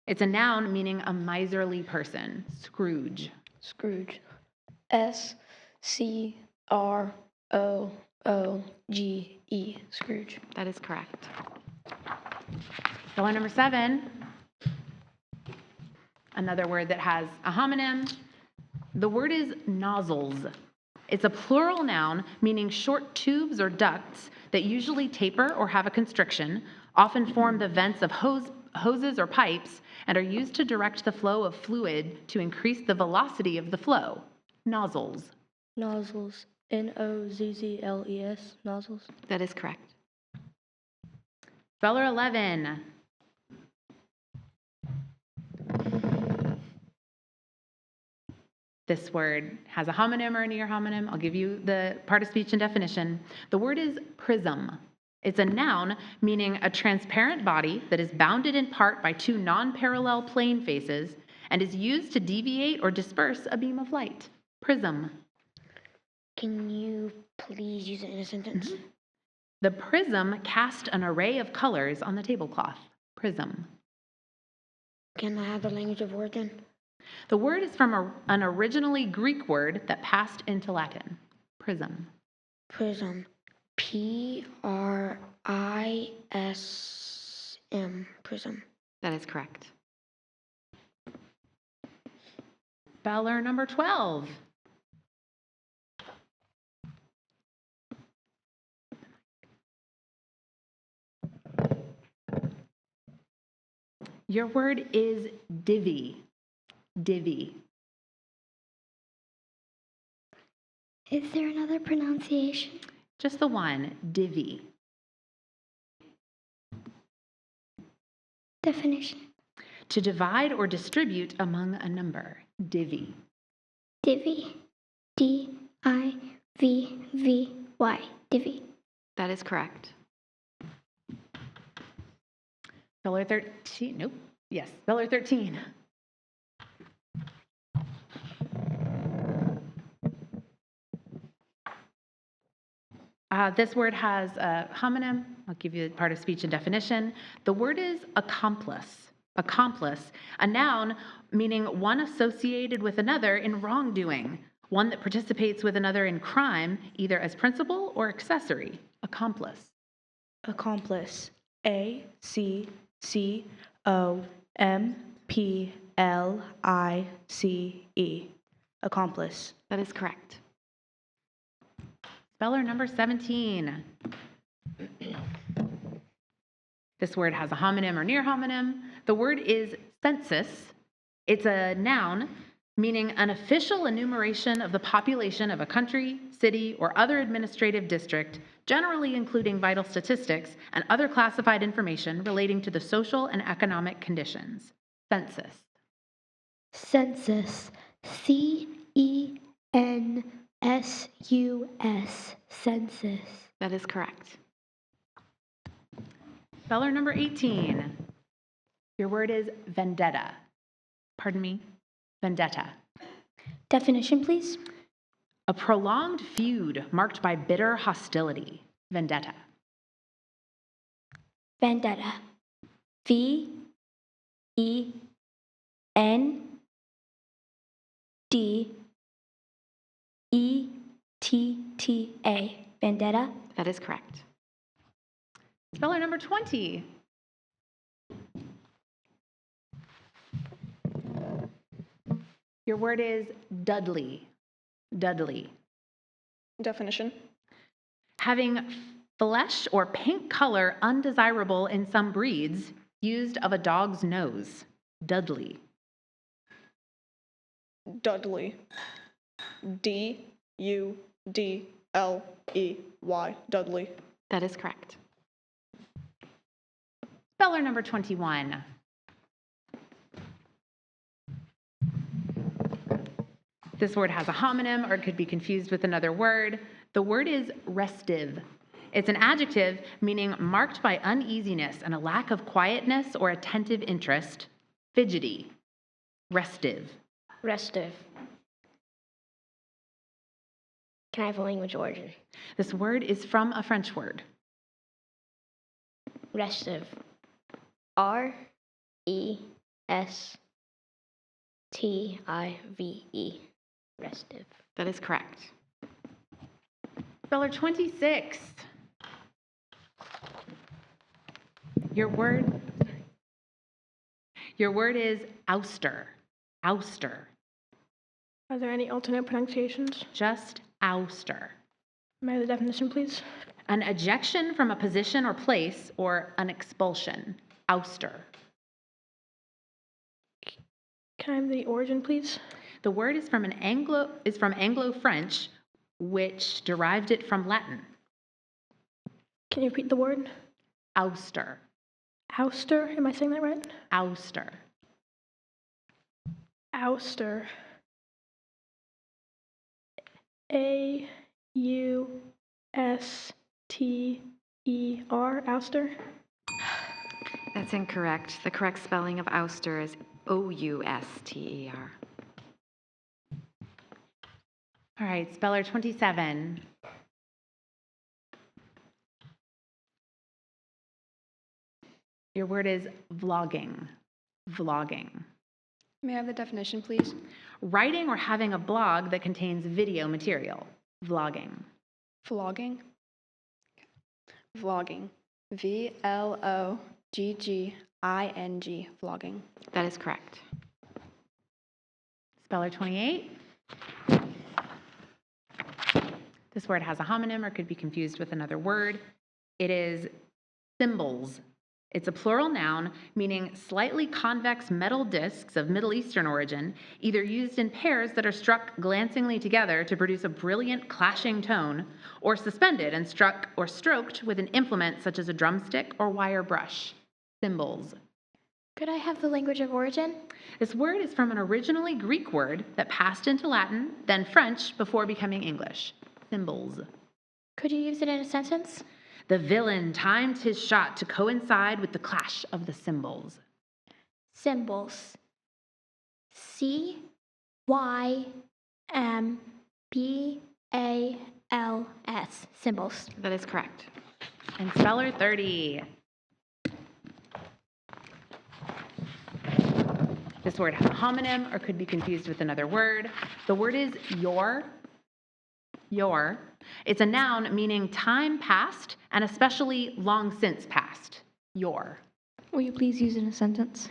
It's a noun meaning a miserly person. Scrooge. Scrooge. S-C-R-O-O-G-E. Scrooge. That is correct. Speller number 7. Another word that has a homonym. The word is nozzles. It's a plural noun meaning short tubes or ducts that usually taper or have a constriction, often form the vents of hoses or pipes, and are used to direct the flow of fluid to increase the velocity of the flow. Nozzles. Nozzles. N-O-Z-Z-L-E-S. Nozzles. That is correct. Speller 11. This word has a homonym or a near homonym. I'll give you the part of speech and definition. The word is prism. It's a noun meaning a transparent body that is bounded in part by two non-parallel plane faces and is used to deviate or disperse a beam of light. Prism. Can you please use it in a sentence? The prism cast an array of colors on the tablecloth. Prism. Can I have the language of origin? The word is from an originally Greek word that passed into Latin. Prism. Prism. P-R-I-S-M. Prism. That is correct. Speller number 12. Your word is divvy. Divvy. Is there another pronunciation? Just the one, divvy. Definition. To divide or distribute among a number. Divvy. Divvy. D-I-V-V-Y. Divvy. That is correct. Speller 13. Nope. Yes, speller 13. This word has a homonym. I'll give you part of speech and definition. The word is accomplice. Accomplice, a noun meaning one associated with another in wrongdoing, one that participates with another in crime, either as principal or accessory. Accomplice. Accomplice. A-C-C-O-M-P-L-I-C-E. Accomplice. That is correct. Speller number 17. This word has a homonym or near homonym. The word is census. It's a noun meaning an official enumeration of the population of a country, city, or other administrative district, generally including vital statistics and other classified information relating to the social and economic conditions. Census. Census. C-E-N-S-U-S. Census. That is correct. Speller number 18. Your word is vendetta. Pardon me? Vendetta. Definition, please. A prolonged feud marked by bitter hostility. Vendetta. Vendetta. V-E-N-D-E-T-T-A. Vendetta. That is correct. Speller number 20. Your word is Dudley. Dudley. Definition. Having flesh or pink color undesirable in some breeds, used of a dog's nose. Dudley. Dudley. D-U-D-L-E-Y. Dudley. That is correct. Speller number 21. This word has a homonym or it could be confused with another word. The word is restive. It's an adjective meaning marked by uneasiness and a lack of quietness or attentive interest. Fidgety. Restive. Restive. Can I have a language origin? This word is from a French word. Restive. R-E-S-T-I-V-E. Restive. That is correct. Speller 26. Your word is ouster. Ouster. Are there any alternate pronunciations? Just ouster. May I have the definition, please? An ejection from a position or place or an expulsion. Ouster. Can I have the origin, please? The word is from Anglo-French, which derived it from Latin. Can you repeat the word? Ouster. Ouster? Am I saying that right? Ouster. Ouster. A-U-S-T-E-R, ouster. That's incorrect. The correct spelling of ouster is O-U-S-T-E-R. All right, speller 27. Your word is vlogging. Vlogging. May I have the definition, please? Writing or having a blog that contains video material. Vlogging. Vlogging. Vlogging. V-L-O-G-G-I-N-G. Vlogging. That is correct. Speller 28. This word has a homonym or could be confused with another word. It is symbols. It's a plural noun meaning slightly convex metal discs of Middle Eastern origin, either used in pairs that are struck glancingly together to produce a brilliant clashing tone, or suspended and struck or stroked with an implement such as a drumstick or wire brush. Symbols. Could I have the language of origin? This word is from an originally Greek word that passed into Latin, then French, before becoming English. Symbols. Could you use it in a sentence? The villain timed his shot to coincide with the clash of the cymbals. Symbols. C-Y-M-B-A-L-S. Symbols. That is correct. And speller 30. This word has a homonym or could be confused with another word. The word is your. Your. It's a noun meaning time past and especially long since past. Your. Will you please use it in a sentence?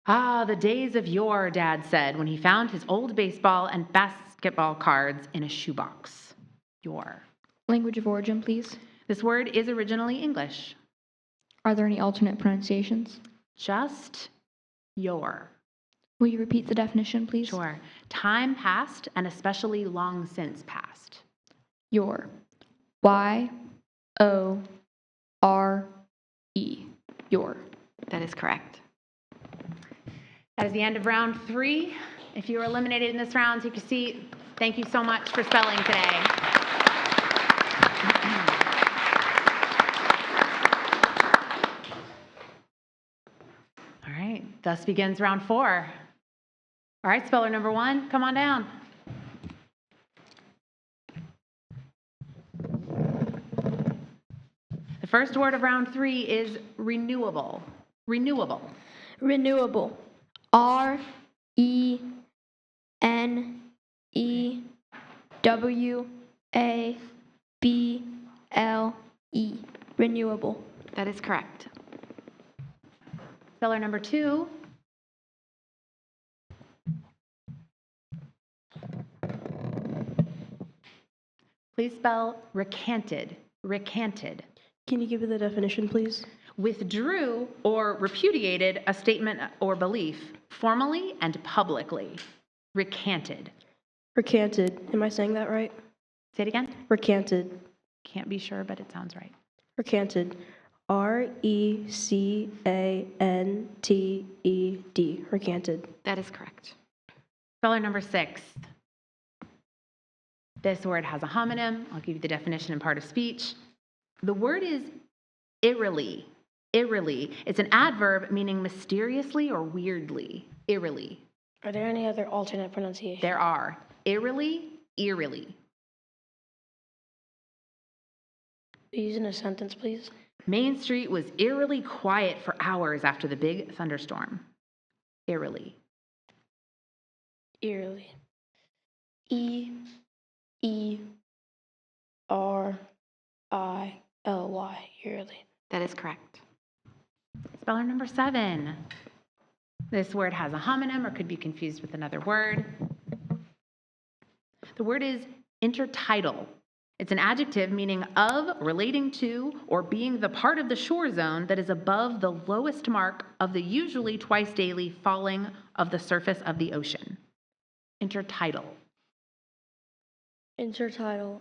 Ah, the days of yore, Dad said when he found his old baseball and basketball cards in a shoebox. Your. Language of origin, please. This word is originally English. Are there any alternate pronunciations? Just your. Will you repeat the definition, please? Sure. Time past and especially long since past. Your. Y-O-R-E. Your. That is correct. That is the end of round 3. If you were eliminated in this round, take your seat. Thank you so much for spelling today. All right, thus begins round 4. All right, speller number 1, come on down. The first word of round 3 is renewable. Renewable. Renewable. R-E-N-E-W-A-B-L-E. Renewable. That is correct. Speller number 2. Please spell recanted. Recanted. Can you give me the definition, please? Withdrew or repudiated a statement or belief formally and publicly. Recanted. Recanted. Am I saying that right? Say it again. Recanted. Can't be sure, but it sounds right. Recanted. R-E-C-A-N-T-E-D. Recanted. That is correct. Speller number 6. This word has a homonym. I'll give you the definition in part of speech. The word is eerily. Eerily. It's an adverb meaning mysteriously or weirdly. Eerily. Are there any other alternate pronunciations? There are. Eerily, eerily. Use in a sentence, please. Main Street was eerily quiet for hours after the big thunderstorm. Eerily. Eerily. E-E-R-I-L-Y. Eerily. That is correct. Speller number 7. This word has a homonym or could be confused with another word. The word is intertidal. It's an adjective meaning of, relating to, or being the part of the shore zone that is above the lowest mark of the usually twice daily falling of the surface of the ocean. Intertidal. Intertidal.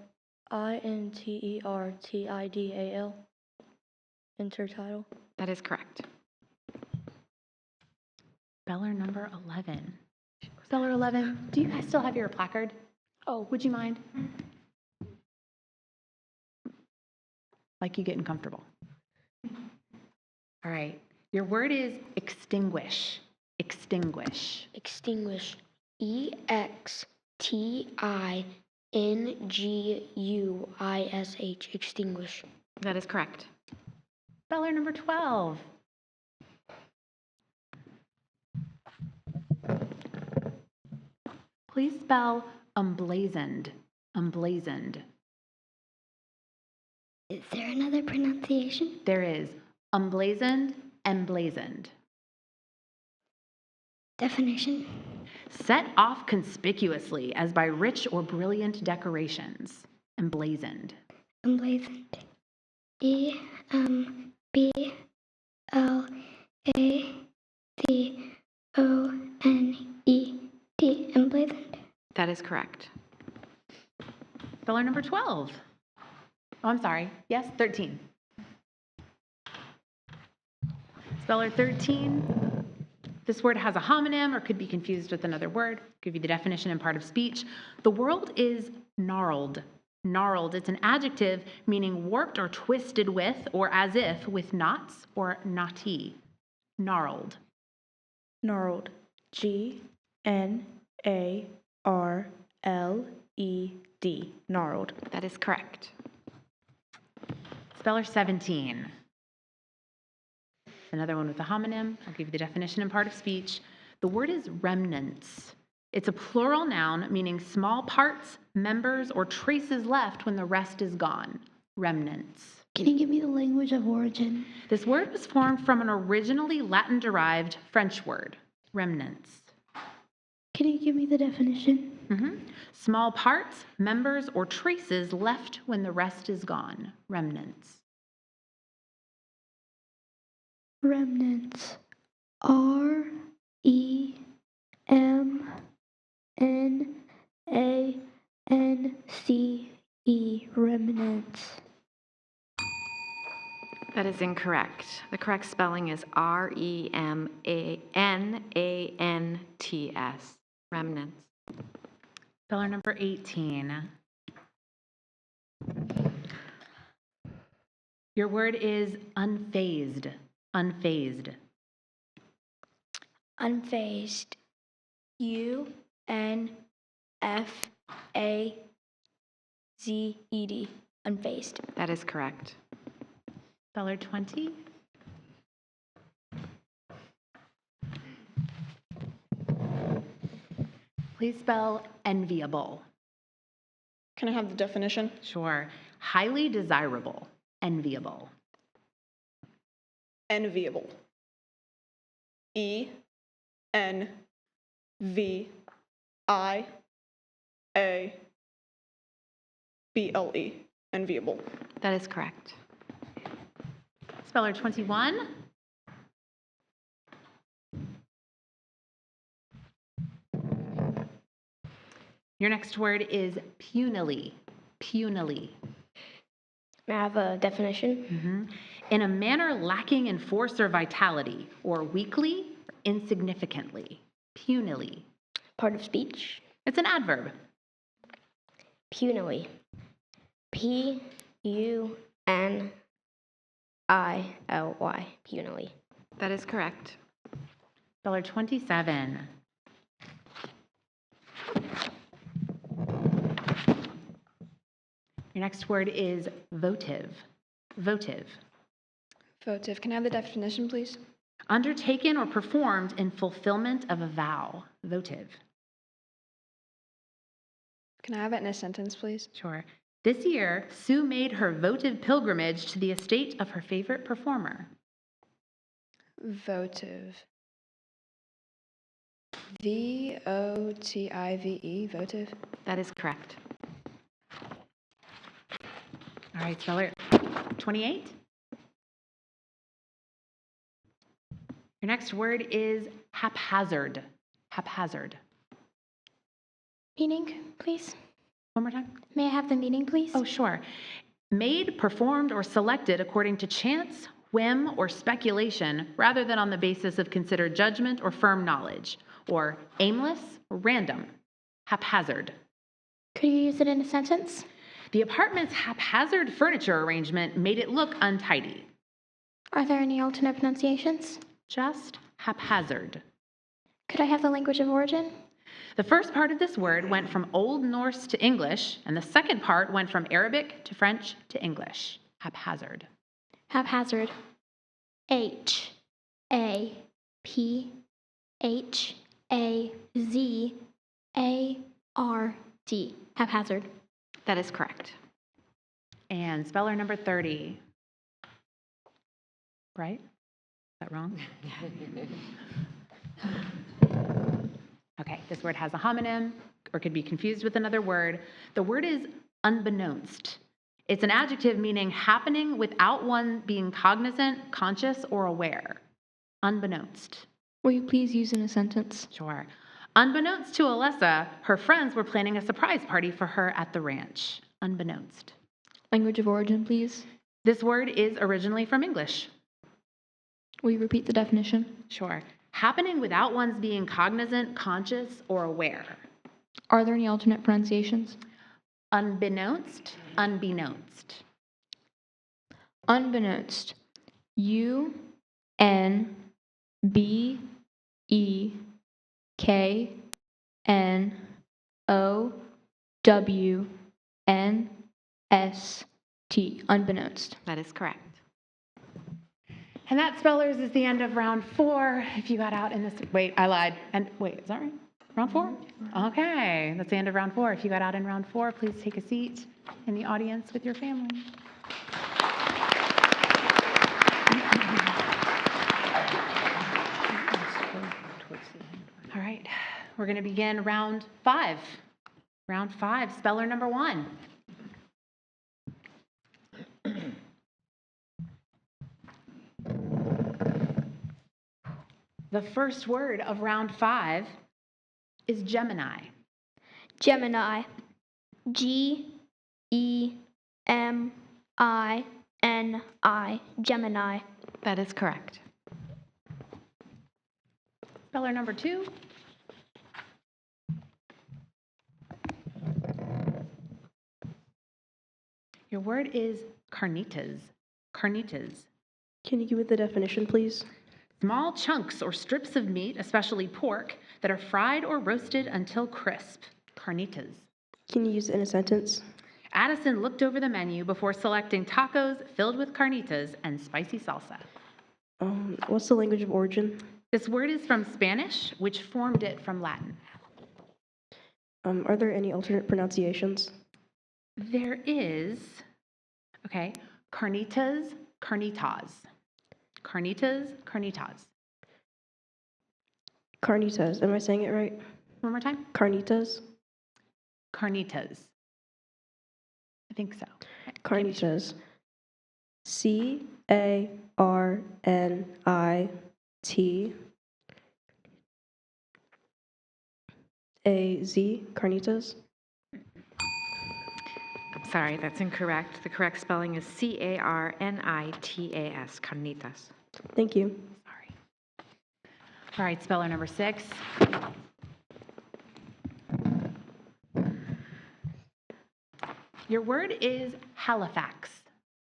I-N-T-E-R-T-I-D-A-L. Intertidal. That is correct. Speller number 11. Speller 11, do you guys still have your placard? Oh, would you mind? Like you getting comfortable. All right. Your word is extinguish. Extinguish. Extinguish. EXTINGUISH. Extinguish. That is correct. Speller number 12. Please spell emblazoned. Emblazoned. Is there another pronunciation? There is emblazoned, emblazoned. Definition. Set off conspicuously as by rich or brilliant decorations. Emblazoned. Emblazoned. EMBLAZONED. Emblazoned. That is correct. Speller number 12. Oh, I'm sorry. Yes, 13. Speller 13. This word has a homonym or could be confused with another word. I'll give you the definition and part of speech. The world is gnarled. Gnarled, it's an adjective meaning warped or twisted with or as if with knots or knotty. Gnarled. Gnarled. GNARLED. Gnarled. That is correct. Speller 17. Another one with a homonym. I'll give you the definition and part of speech. The word is remnants. It's a plural noun meaning small parts, members, or traces left when the rest is gone. Remnants. Can you give me the language of origin? This word was formed from an originally Latin-derived French word, remnants. Can you give me the definition? Small parts, members, or traces left when the rest is gone. Remnants. Remnants. REMNANCE. Remnants. That is incorrect. The correct spelling is REMANANTS. Remnants. Speller number 18. Your word is unfazed. Unfazed. Unfazed. UNFAZED. Unfazed. That is correct. Speller 20. Please spell enviable. Can I have the definition? Sure. Highly desirable. Enviable. Enviable. ENVIABLE. Enviable. That is correct. Speller 21. Your next word is punily. Punily. May I have a definition? In a manner lacking in force or vitality, or weakly, or insignificantly. Punily. Part of speech? It's an adverb. Punily. PUNILY. Punily. That is correct. Speller 27. Your next word is votive. Votive. Votive. Can I have the definition, please? Undertaken or performed in fulfillment of a vow. Votive. Can I have it in a sentence, please? Sure. This year, Sue made her votive pilgrimage to the estate of her favorite performer. Votive. VOTIVE. Votive. That is correct. All right, speller 28. Your next word is haphazard. Haphazard. Meaning, please? One more time. May I have the meaning, please? Oh, sure. Made, performed, or selected according to chance, whim, or speculation, rather than on the basis of considered judgment or firm knowledge, or aimless, or random. Haphazard. Could you use it in a sentence? The apartment's haphazard furniture arrangement made it look untidy. Are there any alternate pronunciations? Just haphazard. Could I have the language of origin? The first part of this word went from Old Norse to English, and the second part went from Arabic to French to English. Haphazard. Haphazard. Haphazard. Haphazard. That is correct. And speller number 30. Right? Is that wrong? Okay, this word has a homonym or could be confused with another word. The word is unbeknownst. It's an adjective meaning happening without one being cognizant, conscious, or aware. Unbeknownst. Will you please use in a sentence? Sure. Unbeknownst to Alessa, her friends were planning a surprise party for her at the ranch. Unbeknownst. Language of origin, please. This word is originally from English. Will you repeat the definition? Sure. Happening without one's being cognizant, conscious, or aware. Are there any alternate pronunciations? Unbeknownst, unbeknownst. Unbeknownst. UNBEKNOWNST. Unbeknownst. That is correct. And that, spellers, is the end of round 4. If you got out in this, wait, I lied. And wait, is that right? Round 4? Okay, that's the end of round 4. If you got out in round 4, please take a seat in the audience with your family. All right, we're going to begin round 5. Round 5, speller number 1. The first word of round 5 is Gemini. Gemini. Gemini. Gemini. That is correct. Speller number 2. Your word is carnitas. Carnitas. Can you give me the definition, please? Small chunks or strips of meat, especially pork, that are fried or roasted until crisp. Carnitas. Can you use it in a sentence? Addison looked over the menu before selecting tacos filled with carnitas and spicy salsa. What's the language of origin? This word is from Spanish, which formed it from Latin. Are there any alternate pronunciations? There is, okay, carnitas, carnitas. Carnitas, carnitas. Carnitas. Am I saying it right? One more time. Carnitas? Carnitas. I think so. Carnitas. CARNIT. AZ. Carnitas. I'm sorry, that's incorrect. The correct spelling is CARNITAS, carnitas. Thank you. Sorry. All right, speller number 6. Your word is Halifax.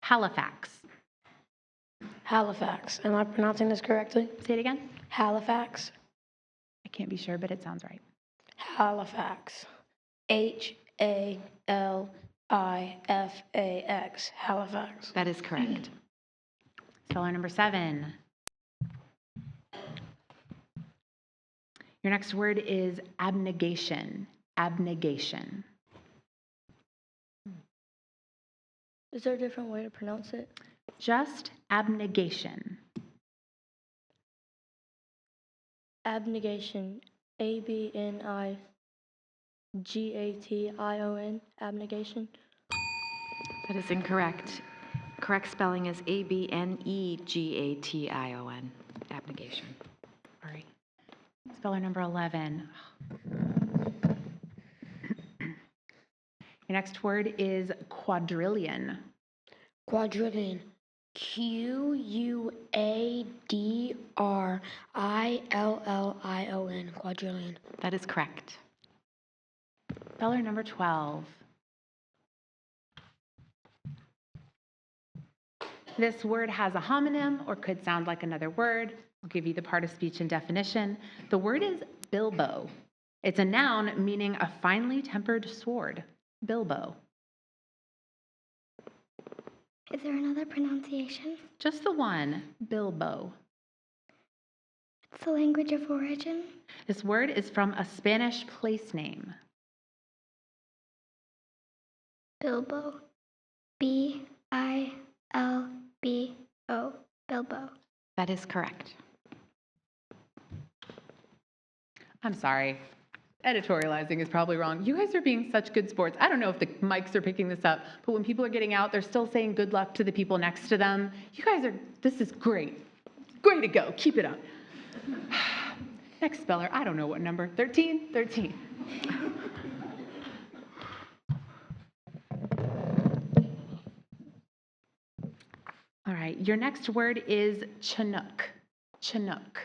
Halifax. Halifax. Am I pronouncing this correctly? Say it again. Halifax. I can't be sure, but it sounds right. Halifax. HALIFAX. Halifax. That is correct. Speller number 7. Your next word is abnegation. Abnegation. Is there a different way to pronounce it? Just abnegation. Abnegation. ABNIGATION. Abnegation. That is incorrect. Correct spelling is ABNEGATION, abnegation. All right. Speller number 11. Your next word is quadrillion. Quadrillion. QUADRILLION. Quadrillion. That is correct. Speller number 12. This word has a homonym or could sound like another word. I'll give you the part of speech and definition. The word is bilbo. It's a noun meaning a finely tempered sword. Bilbo. Is there another pronunciation? Just the one, bilbo. What's the language of origin? This word is from a Spanish place name. Bilbo. B-I-L-B-O. Bilbo. That is correct. I'm sorry. Editorializing is probably wrong. You guys are being such good sports. I don't know if the mics are picking this up, but when people are getting out, they're still saying good luck to the people next to them. You guys are, this is great. Way to go. Keep it up. Next speller, I don't know what number. 13? 13. All right, your next word is Chinook. Chinook.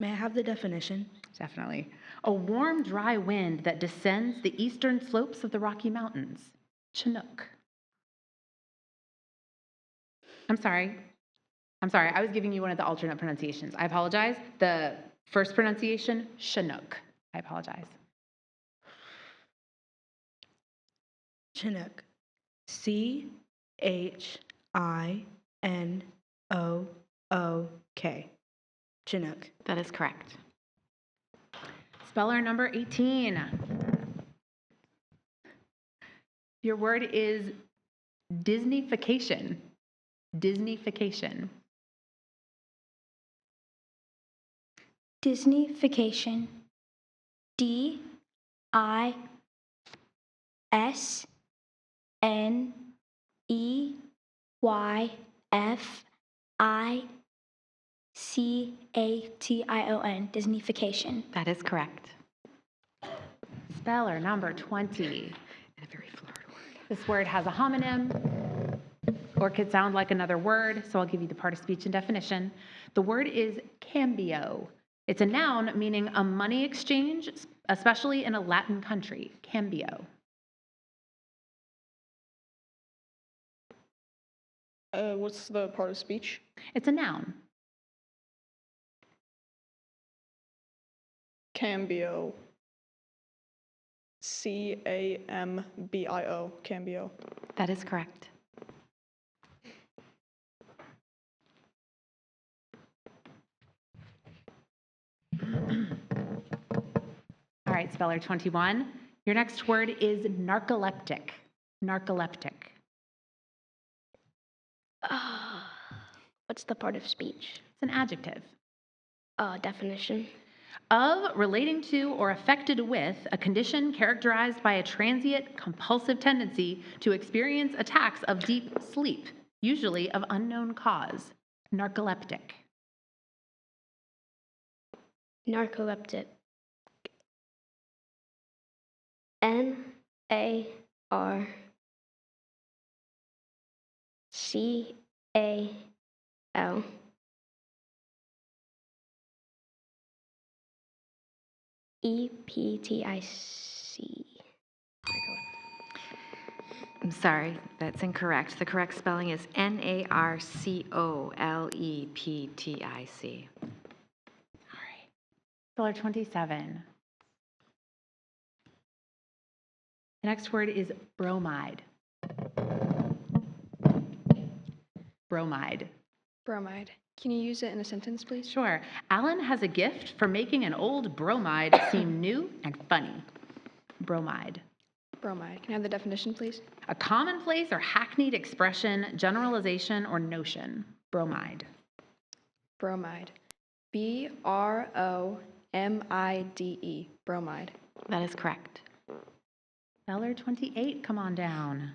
May I have the definition? Definitely. A warm, dry wind that descends the eastern slopes of the Rocky Mountains. Chinook. I'm sorry. I was giving you one of the alternate pronunciations. I apologize. The first pronunciation, Chinook. I apologize. Chinook. C-H-I-N-O-O-K. Chinook. That is correct. Speller number 18. Your word is Disneyfication. Disneyfication. Disneyfication. D-I-S-N-E-Y-F-I-C-A-T-I-O-N. Disneyfication. That is correct. Speller number 20. A very Florida word. This word has a homonym or could sound like another word, so I'll give you the part of speech and definition. The word is cambio. It's a noun meaning a money exchange, especially in a Latin country. Cambio. What's the part of speech? It's a noun. Cambio. C-A-M-B-I-O. Cambio. That is correct. All right, speller 21. Your next word is narcoleptic. Narcoleptic. What's the part of speech? It's an adjective. Definition. Of, relating to, or affected with a condition characterized by a transient compulsive tendency to experience attacks of deep sleep, usually of unknown cause. Narcoleptic. Narcoleptic. N-A-R-C-A-L. E-P-T-I-C. I'm sorry, that's incorrect. The correct spelling is Narcoleptic. All right. Speller 27. The next word is bromide. Bromide. Bromide. Can you use it in a sentence, please? Sure. Alan has a gift for making an old bromide seem new and funny. Bromide. Bromide. Can I have the definition, please? A commonplace or hackneyed expression, generalization, or notion. Bromide. Bromide. B-R-O-M-I-D-E. Bromide. That is correct. Speller 28, come on down.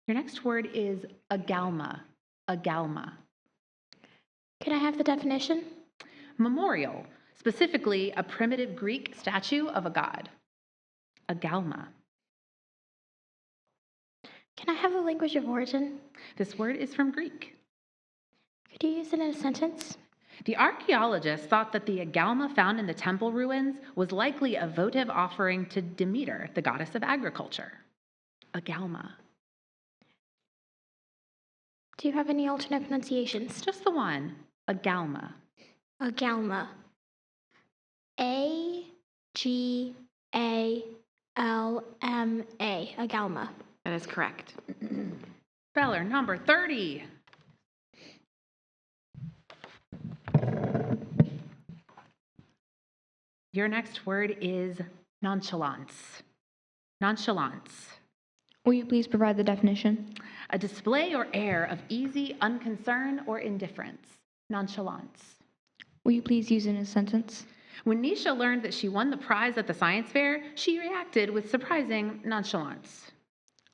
Your next word is agalma. Agalma. Can I have the definition? Memorial, specifically a primitive Greek statue of a god. Agalma. Can I have the language of origin? This word is from Greek. Could you use it in a sentence? The archaeologists thought that the agalma found in the temple ruins was likely a votive offering to Demeter, the goddess of agriculture. Agalma. Do you have any alternate pronunciations? Just the one. Agalma. Agalma. A-G-A-L-M-A. Agalma. That is correct. Speller number 30. Your next word is nonchalance. Nonchalance. Will you please provide the definition? A display or air of easy unconcern or indifference. Nonchalance. Will you please use it in a sentence? When Nisha learned that she won the prize at the science fair, she reacted with surprising nonchalance.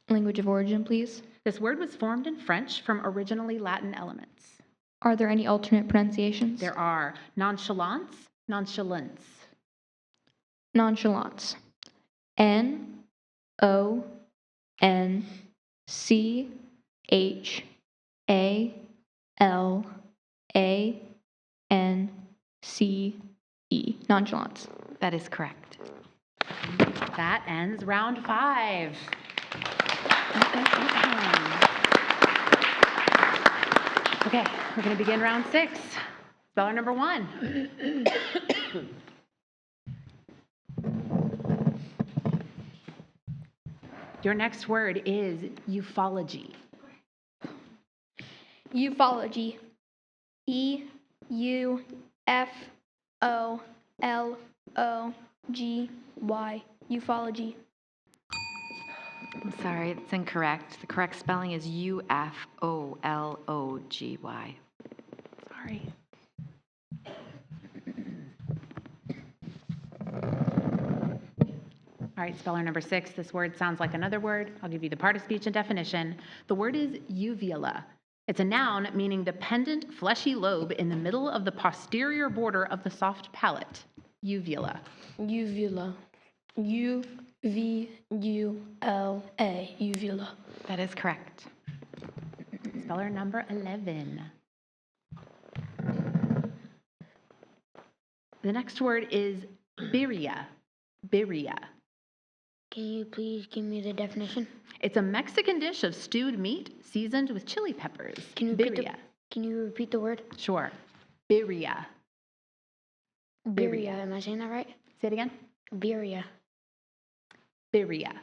Language of origin, please. This word was formed in French from originally Latin elements. Are there any alternate pronunciations? There are nonchalance, nonchalance. Nonchalance. N-O-N-C-H-A-L-A-N-C-E. Nonchalance. That is correct. That ends round 5. Okay, we're going to begin round 6. Speller number 1. Your next word is ufology. Ufology. E-U-F-O-L-O-G-Y. Ufology. I'm sorry, it's incorrect. The correct spelling is U-F-O-L-O-G-Y. Sorry. All right, speller number 6. This word sounds like another word. I'll give you the part of speech and definition. The word is uvula. It's a noun meaning the pendant fleshy lobe in the middle of the posterior border of the soft palate. Uvula. Uvula. U-V-U-L-A. Uvula. That is correct. Speller number 11. The next word is birria. Birria. Can you please give me the definition? It's a Mexican dish of stewed meat seasoned with chili peppers. Can you repeat the word? Sure. Birria. Birria. Am I saying that right? Say it again. Birria. Birria.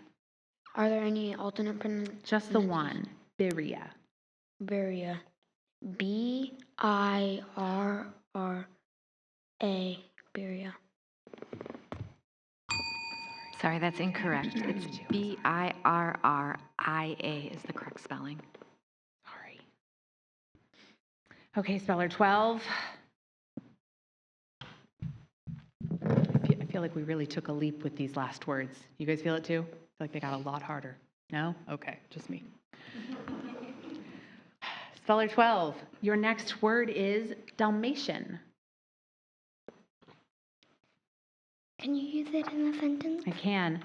Are there any alternate pronunciations? Just the one. Birria. Birria. B-I-R-R-A. Birria. Sorry, that's incorrect. It's B-I-R-R-I-A is the correct spelling. Sorry. Okay, speller 12. I feel like we really took a leap with these last words. You guys feel it too? I feel like they got a lot harder. No? Okay, just me. Speller 12. Your next word is Dalmatian. Can you use it in a sentence? I can.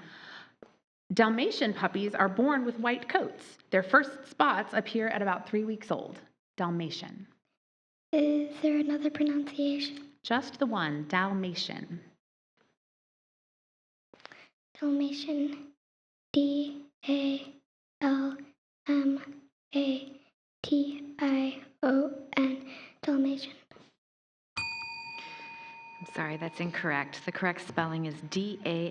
Dalmatian puppies are born with white coats. Their first spots appear at about 3 weeks old. Dalmatian. Is there another pronunciation? Just the one, Dalmatian. Dalmatian. D-A-L-M-A-T-I-O-N. Dalmatian. I'm sorry, that's incorrect. The correct spelling is D-A-L-M-A-T-I-A-N.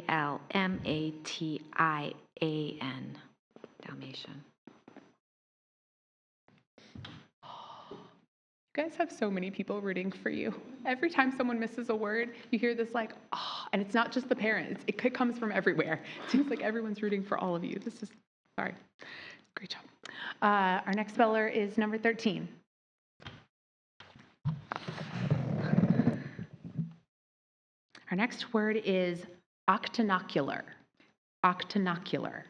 Dalmatian. You guys have so many people rooting for you. Every time someone misses a word, you hear this like, oh, and it's not just the parents. It comes from everywhere. It seems like everyone's rooting for all of you. This is, sorry. Great job. Our next speller is number 13. Our next word is octinocular. Octinocular.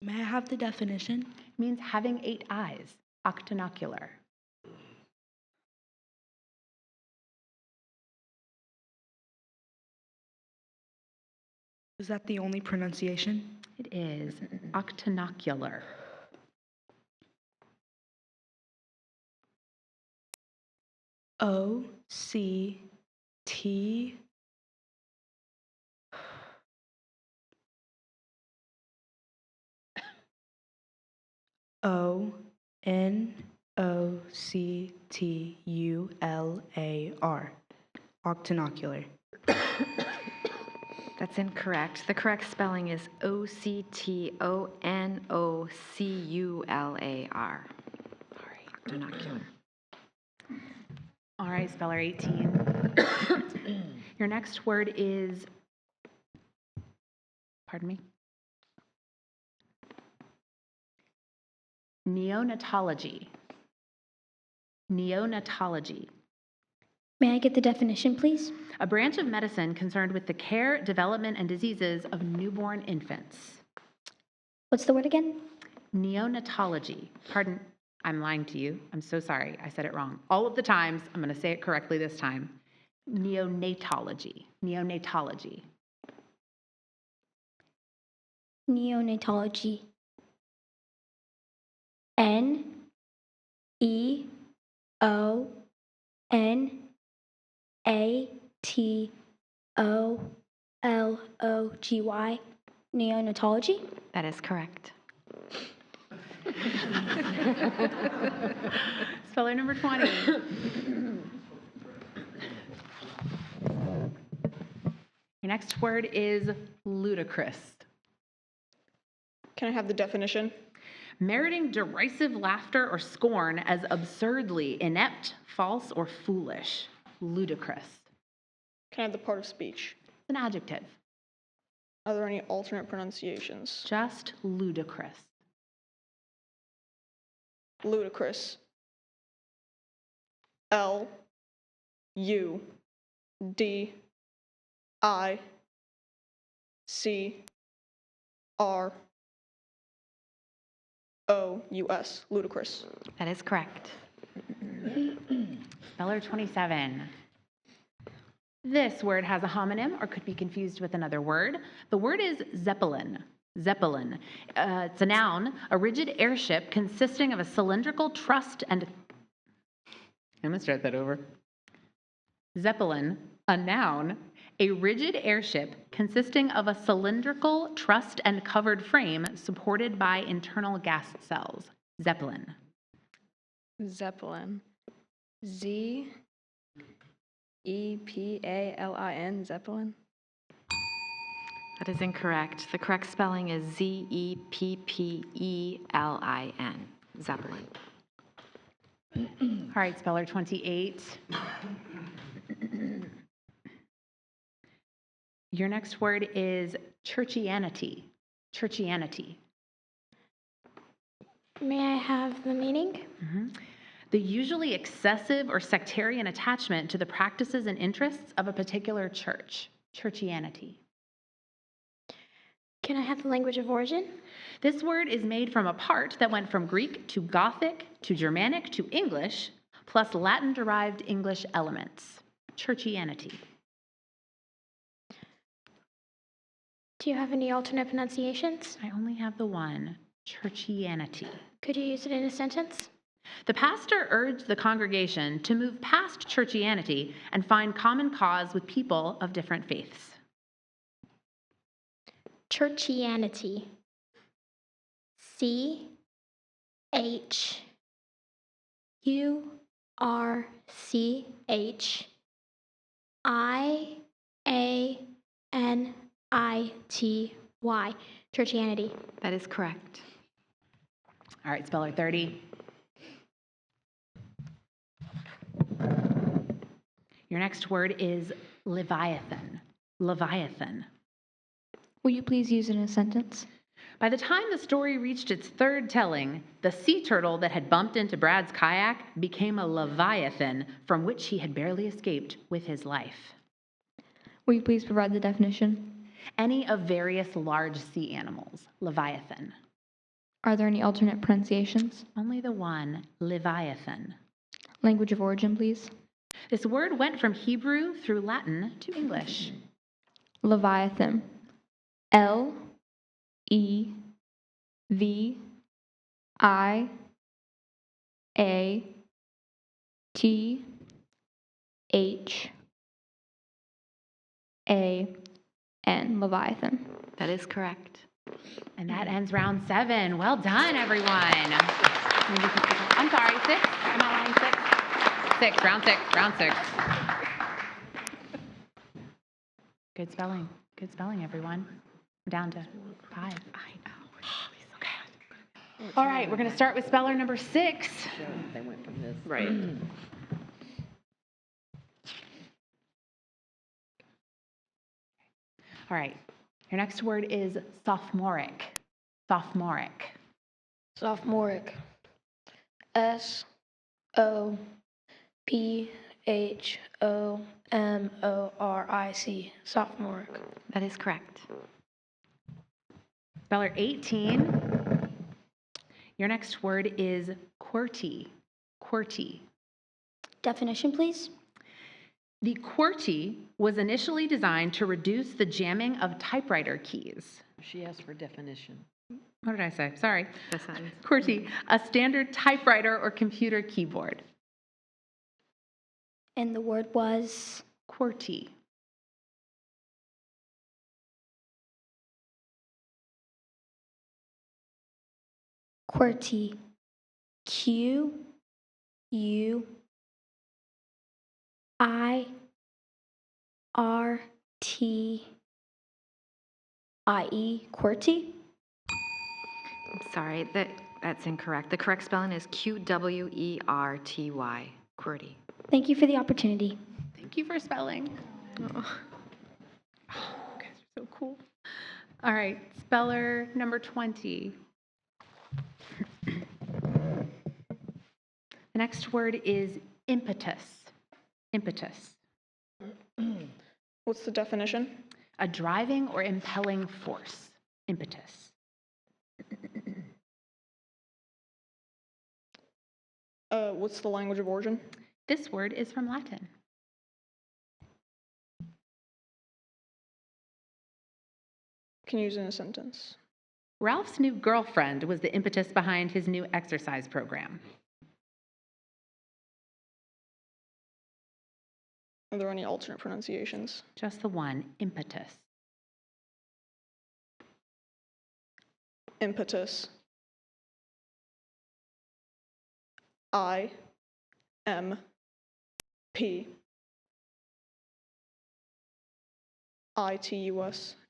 May I have the definition? It means having 8 eyes. Octinocular. Is that the only pronunciation? It is octinocular. O C T Octular. Octinocular. That's incorrect. The correct spelling is Octinocular. Octinocular. All right, speller 18. Your next word is, pardon me, neonatology. Neonatology. May I get the definition, please? A branch of medicine concerned with the care, development, and diseases of newborn infants. What's the word again? Neonatology. Pardon, I'm lying to you. I'm so sorry. I said it wrong. All of the times, I'm going to say it correctly this time. Neonatology. Neonatology. Neonatology. Neonatology. Neonatology? That is correct. Speller number 20. Your next word is ludicrous. Can I have the definition? Meriting derisive laughter or scorn as absurdly inept, false, or foolish. Ludicrous. Can I have the part of speech? It's an adjective. Are there any alternate pronunciations? Just ludicrous. Ludicrous. L U D I C R O U S. Ludicrous. That is correct. Speller 27. This word has a homonym or could be confused with another word. The word is Zeppelin. Zeppelin. It's a noun, a rigid airship consisting of a cylindrical truss and... I'm going to start that over. Zeppelin, a noun, a rigid airship consisting of a cylindrical trussed and covered frame supported by internal gas cells. Zeppelin. Zeppelin. Zeppalin. Zeppelin. That is incorrect. The correct spelling is Zeppelin. Zeppelin. All right, speller 28. Your next word is churchianity. Churchianity. May I have the meaning? The usually excessive or sectarian attachment to the practices and interests of a particular church. Churchianity. Can I have the language of origin? This word is made from a part that went from Greek to Gothic to Germanic to English, plus Latin-derived English elements. Churchianity. Do you have any alternate pronunciations? I only have the one. Churchianity. Could you use it in a sentence? The pastor urged the congregation to move past churchianity and find common cause with people of different faiths. Churchianity. CHURCHIANITY. Churchianity. That is correct. All right, speller 30. Your next word is Leviathan. Leviathan. Will you please use it in a sentence? By the time the story reached its third telling, the sea turtle that had bumped into Brad's kayak became a leviathan from which he had barely escaped with his life. Will you please provide the definition? Any of various large sea animals. Leviathan. Are there any alternate pronunciations? Only the one, Leviathan. Language of origin, please. This word went from Hebrew through Latin to English. Leviathan. Leviathan. That is correct. And that ends round 7. Well done, everyone. I'm sorry, 6? Am I lying? 6? 6, round 6. Good spelling. Good spelling, everyone. We're down to 5. I know. Okay. All right, we're going to start with speller number 6. They went from this. Right. All right. Your next word is sophomoric. Sophomoric. Sophomoric. SOPHOMORIC. Sophomoric. That is correct. Speller 18. Your next word is QWERTY. QWERTY. Definition, please. The QWERTY was initially designed to reduce the jamming of typewriter keys. She asked for definition. What did I say? Sorry. The sentence. QWERTY, a standard typewriter or computer keyboard. And the word was? QWERTY. QWERTY. QUIRTY. QWERTY? I'm sorry, that's incorrect. The correct spelling is QWERTY. QWERTY. Thank you for the opportunity. Thank you for spelling. Oh, you guys are so cool. All right, speller number 20. The next word is impetus. Impetus. What's the definition? A driving or impelling force. Impetus. What's the language of origin? This word is from Latin. Can you use it in a sentence? Ralph's new girlfriend was the impetus behind his new exercise program. Are there any alternate pronunciations? Just the one, impetus. Impetus. IMPITUS.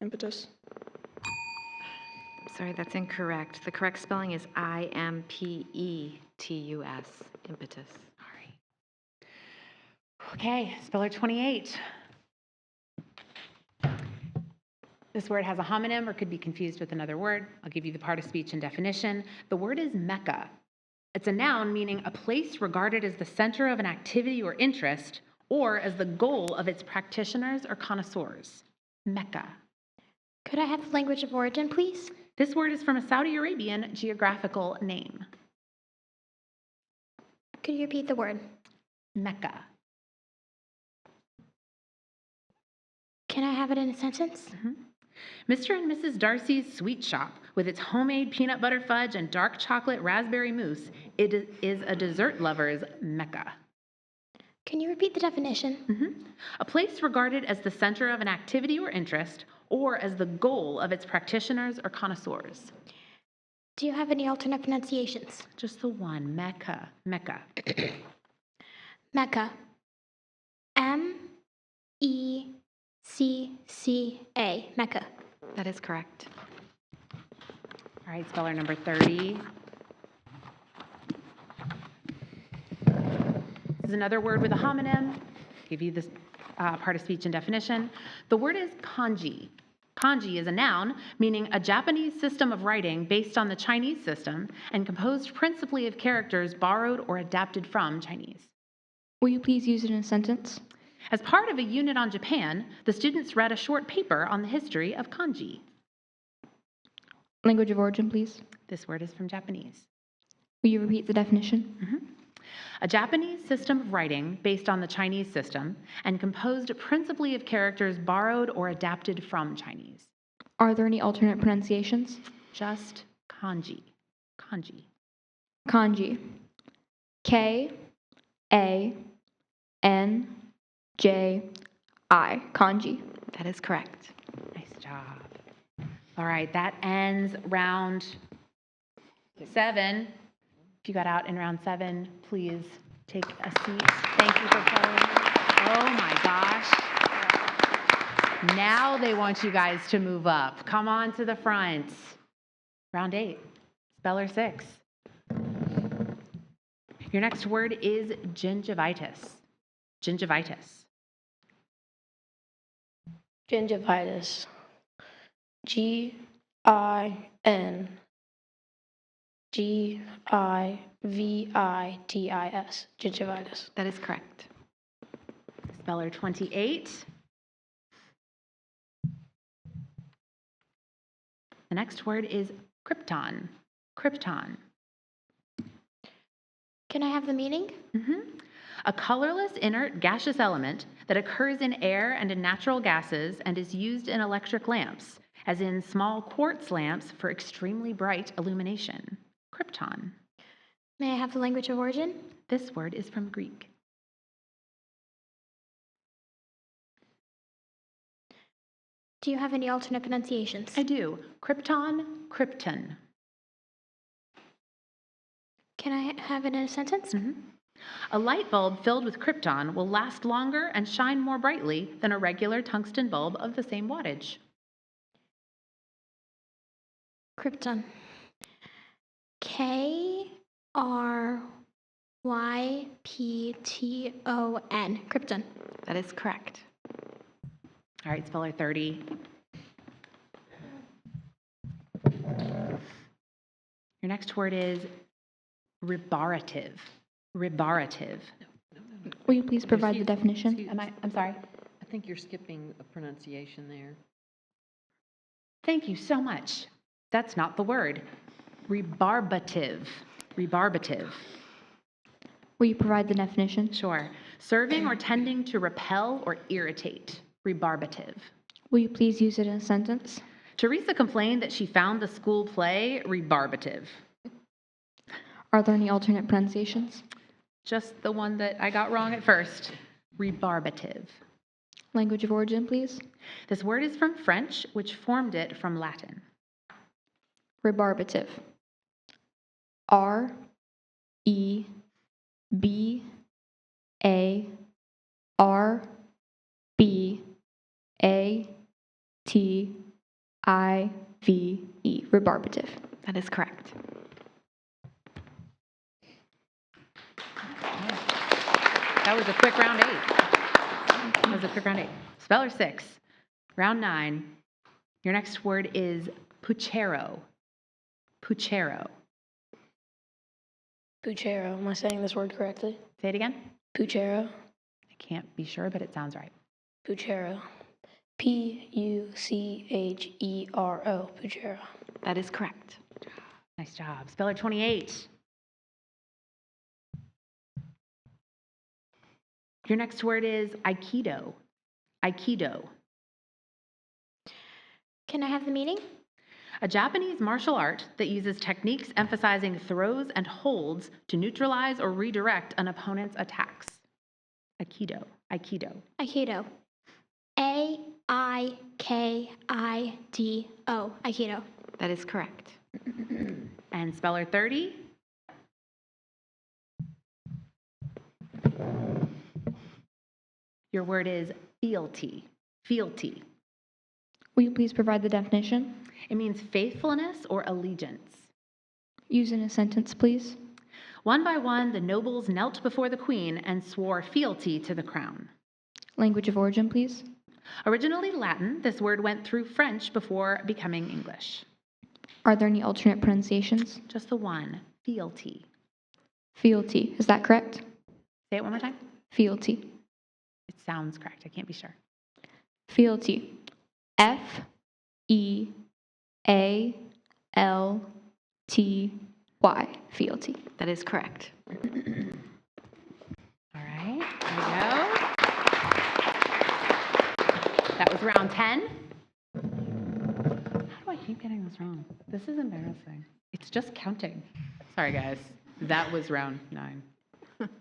Impetus. Sorry, that's incorrect. The correct spelling is IMPETUS. Impetus. Okay, speller 28. This word has a homonym or could be confused with another word. I'll give you the part of speech and definition. The word is Mecca. It's a noun meaning a place regarded as the center of an activity or interest or as the goal of its practitioners or connoisseurs. Mecca. Could I have the language of origin, please? This word is from a Saudi Arabian geographical name. Could you repeat the word? Mecca. Can I have it in a sentence? Mr. and Mrs. Darcy's Sweet Shop, with its homemade peanut butter fudge and dark chocolate raspberry mousse, it is a dessert lover's Mecca. Can you repeat the definition? A place regarded as the center of an activity or interest, or as the goal of its practitioners or connoisseurs. Do you have any alternate pronunciations? Just the one, Mecca. Mecca. Mecca. MECCA. Mecca. That is correct. All right, speller number 30. This is another word with a homonym. Give you this part of speech and definition. The word is kanji. Kanji is a noun meaning a Japanese system of writing based on the Chinese system and composed principally of characters borrowed or adapted from Chinese. Will you please use it in a sentence? As part of a unit on Japan, the students read a short paper on the history of kanji. Language of origin, please. This word is from Japanese. Will you repeat the definition? A Japanese system of writing based on the Chinese system and composed principally of characters borrowed or adapted from Chinese. Are there any alternate pronunciations? Just kanji. Kanji. Kanji. Kanji. J-I, kanji. That is correct. Nice job. All right, that ends round 7. If you got out in round 7, please take a seat. Thank you for playing. Oh my gosh. Now they want you guys to move up. Come on to the front. Round 8, speller 6. Your next word is gingivitis. Gingivitis. Gingivitis. Gingivitis. Gingivitis. That is correct. Speller 28. The next word is krypton. Krypton. Can I have the meaning? A colorless, inert, gaseous element that occurs in air and in natural gases and is used in electric lamps, as in small quartz lamps for extremely bright illumination. Krypton. May I have the language of origin? This word is from Greek. Do you have any alternate pronunciations? I do. Krypton, krypton. Can I have it in a sentence? A light bulb filled with krypton will last longer and shine more brightly than a regular tungsten bulb of the same wattage. Krypton. K-R-Y-P-T-O-N. Krypton. That is correct. All right, speller 30. Your next word is rebarative. Rebarative. Will you please provide the definition? I'm sorry. I think you're skipping a pronunciation there. Thank you so much. That's not the word. Rebarbative. Rebarbative. Will you provide the definition? Sure. Serving or tending to repel or irritate. Rebarbative. Will you please use it in a sentence? Teresa complained that she found the school play rebarbative. Are there any alternate pronunciations? Just the one that I got wrong at first. Rebarbative. Language of origin, please. This word is from French, which formed it from Latin. Rebarbative. R-E-B-A-R-B-A-T-I-V-E. Rebarbative. That is correct. That was a quick round 8. That was a quick round 8. Speller 6. Round 9. Your next word is puchero. Puchero. Puchero. Am I saying this word correctly? Say it again. Puchero. I can't be sure, but it sounds right. Puchero. P-U-C-H-E-R-O. Puchero. That is correct. Nice job. Speller 28. Your next word is aikido. Aikido. Can I have the meaning? A Japanese martial art that uses techniques emphasizing throws and holds to neutralize or redirect an opponent's attacks. Aikido. Aikido. Aikido. A-I-K-I-D-O. Aikido. That is correct. And speller 30. Your word is fealty. Fealty. Will you please provide the definition? It means faithfulness or allegiance. Use in a sentence, please. One by one, the nobles knelt before the queen and swore fealty to the crown. Language of origin, please. Originally Latin, this word went through French before becoming English. Are there any alternate pronunciations? Just the one, fealty. Fealty. Is that correct? Say it one more time. Fealty. It sounds correct. I can't be sure. Fealty. F-E-A-L-T-Y. Fealty. That is correct. All right, there we go. That was round 10. How do I keep getting this wrong? This is embarrassing. It's just counting. Sorry, guys. That was round 9.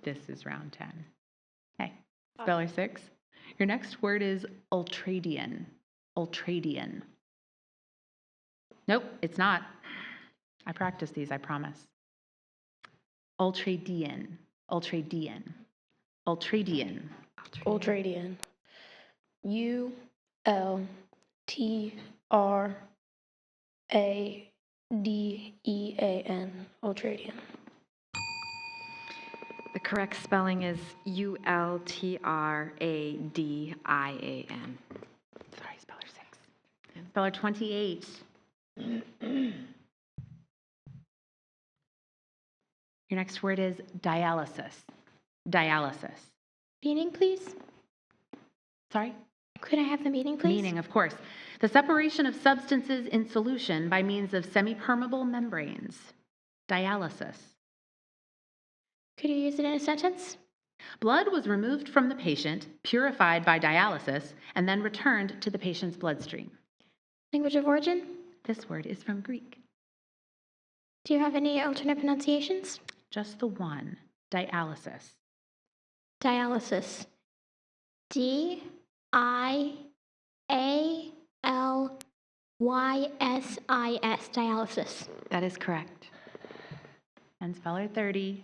This is round 10. Okay, speller 6. Your next word is ultradian. Ultradian. Nope, it's not. I practice these, I promise. Ultradian. Ultradian. Ultradian. Ultradian. ULTRADEAN. Ultradian. The correct spelling is ULTRADIAN. Sorry, speller 6. Speller 28. Your next word is dialysis. Dialysis. Meaning, please? Sorry? Could I have the meaning, please? Meaning, of course. The separation of substances in solution by means of semipermeable membranes. Dialysis. Could you use it in a sentence? Blood was removed from the patient, purified by dialysis, and then returned to the patient's bloodstream. Language of origin? This word is from Greek. Do you have any alternate pronunciations? Just the one. Dialysis. Dialysis. DIALYSIS. Dialysis. That is correct. And speller 30.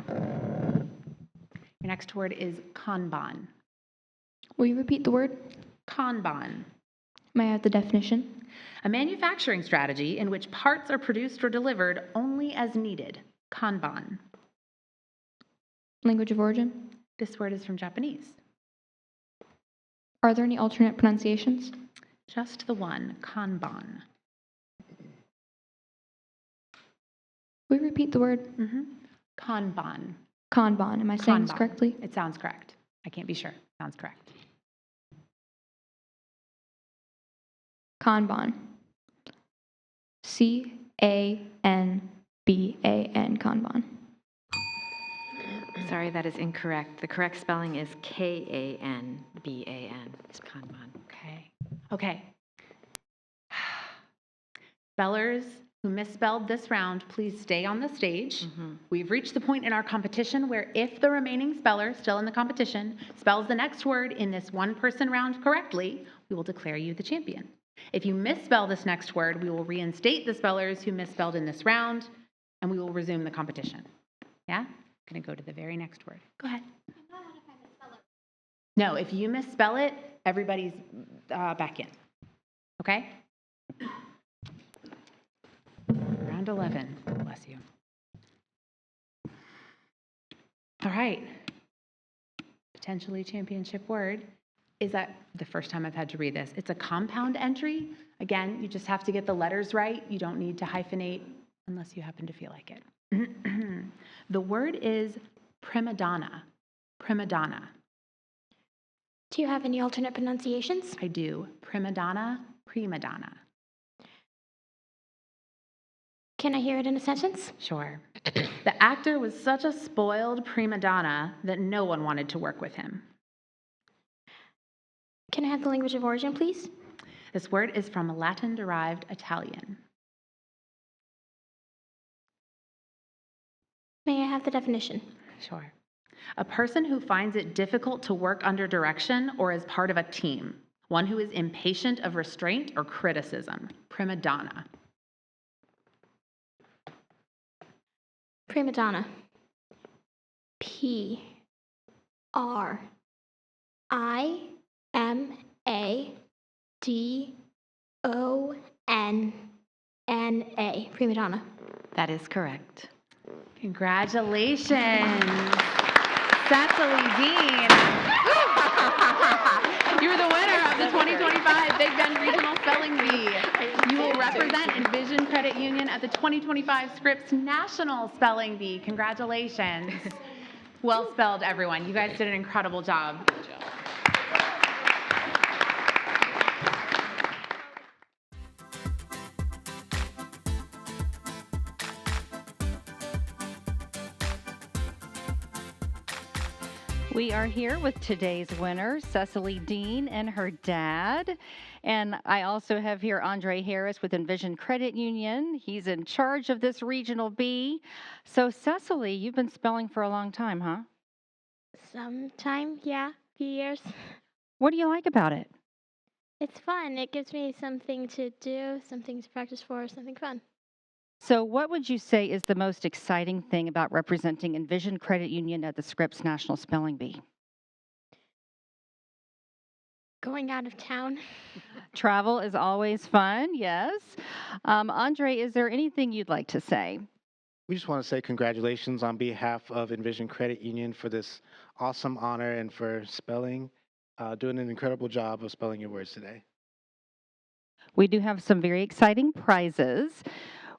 Your next word is Kanban. Will you repeat the word? Kanban. May I have the definition? A manufacturing strategy in which parts are produced or delivered only as needed. Kanban. Language of origin? This word is from Japanese. Are there any alternate pronunciations? Just the one. Kanban. Will you repeat the word? Kanban. Kanban. Am I saying this correctly? It sounds correct. I can't be sure. Sounds correct. Kanban. CANBAN. Kanban. Sorry, that is incorrect. The correct spelling is KANBAN. It's Kanban. Okay. Spellers who misspelled this round, please stay on the stage. We've reached the point in our competition where if the remaining speller still in the competition spells the next word in this one-person round correctly, we will declare you the champion. If you misspell this next word, we will reinstate the spellers who misspelled in this round, and we will resume the competition. Yeah? I'm going to go to the very next word. Go ahead. No, if you misspell it, everybody's back in. Okay? Round 11. Bless you. All right. Potentially championship word. Is that the first time I've had to read this? It's a compound entry. Again, you just have to get the letters right. You don't need to hyphenate unless you happen to feel like it. The word is prima donna. Prima donna. Do you have any alternate pronunciations? I do. Prima donna, prima donna. Can I hear it in a sentence? Sure. The actor was such a spoiled prima donna that no one wanted to work with him. Can I have the language of origin, please? This word is from Latin-derived Italian. May I have the definition? Sure. A person who finds it difficult to work under direction or as part of a team. One who is impatient of restraint or criticism. Prima donna. Prima donna. PRIMADONNA. Prima donna. That is correct. Congratulations, Cecily Dean. You're the winner of the 2025 Big Bend Regional Spelling Bee. You will represent Envision Credit Union at the 2025 Scripps National Spelling Bee. Congratulations. Well spelled, everyone. You guys did an incredible job. Good job. We are here with today's winner, Cecily Dean, and her dad. And I also have here Andre Harris with Envision Credit Union. He's in charge of this Regional B. So, Cecily, you've been spelling for a long time, huh? Sometime, yeah, few years. What do you like about it? It's fun. It gives me something to do, something to practice for, something fun. So, what would you say is the most exciting thing about representing Envision Credit Union at the Scripps National Spelling Bee? Going out of town. Travel is always fun, yes. Andre, is there anything you'd like to say? We just want to say congratulations on behalf of Envision Credit Union for this awesome honor and for spelling, doing an incredible job of spelling your words today. We do have some very exciting prizes.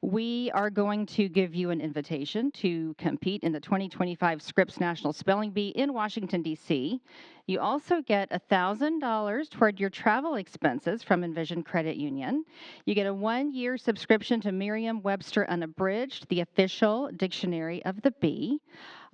We are going to give you an invitation to compete in the 2025 Scripps National Spelling Bee in Washington, D.C. You also get $1,000 toward your travel expenses from Envision Credit Union. You get a 1-year subscription to Merriam-Webster Unabridged, the official dictionary of the bee,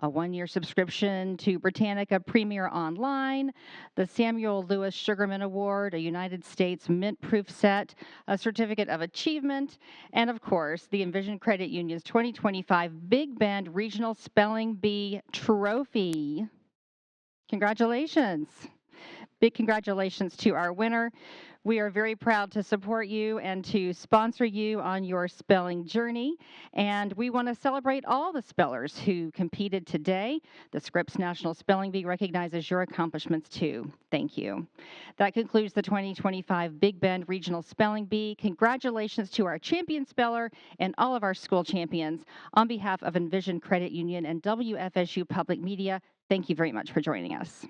a 1-year subscription to Britannica Premier Online, the Samuel Lewis Sugarman Award, a United States Mint Proof set, a Certificate of Achievement, and of course, the Envision Credit Union's 2025 Big Bend Regional Spelling Bee Trophy. Congratulations. Big congratulations to our winner. We are very proud to support you and to sponsor you on your spelling journey. And we want to celebrate all the spellers who competed today. The Scripps National Spelling Bee recognizes your accomplishments too. Thank you. That concludes the 2025 Big Bend Regional Spelling Bee. Congratulations to our champion speller and all of our school champions. On behalf of Envision Credit Union and WFSU Public Media, thank you very much for joining us.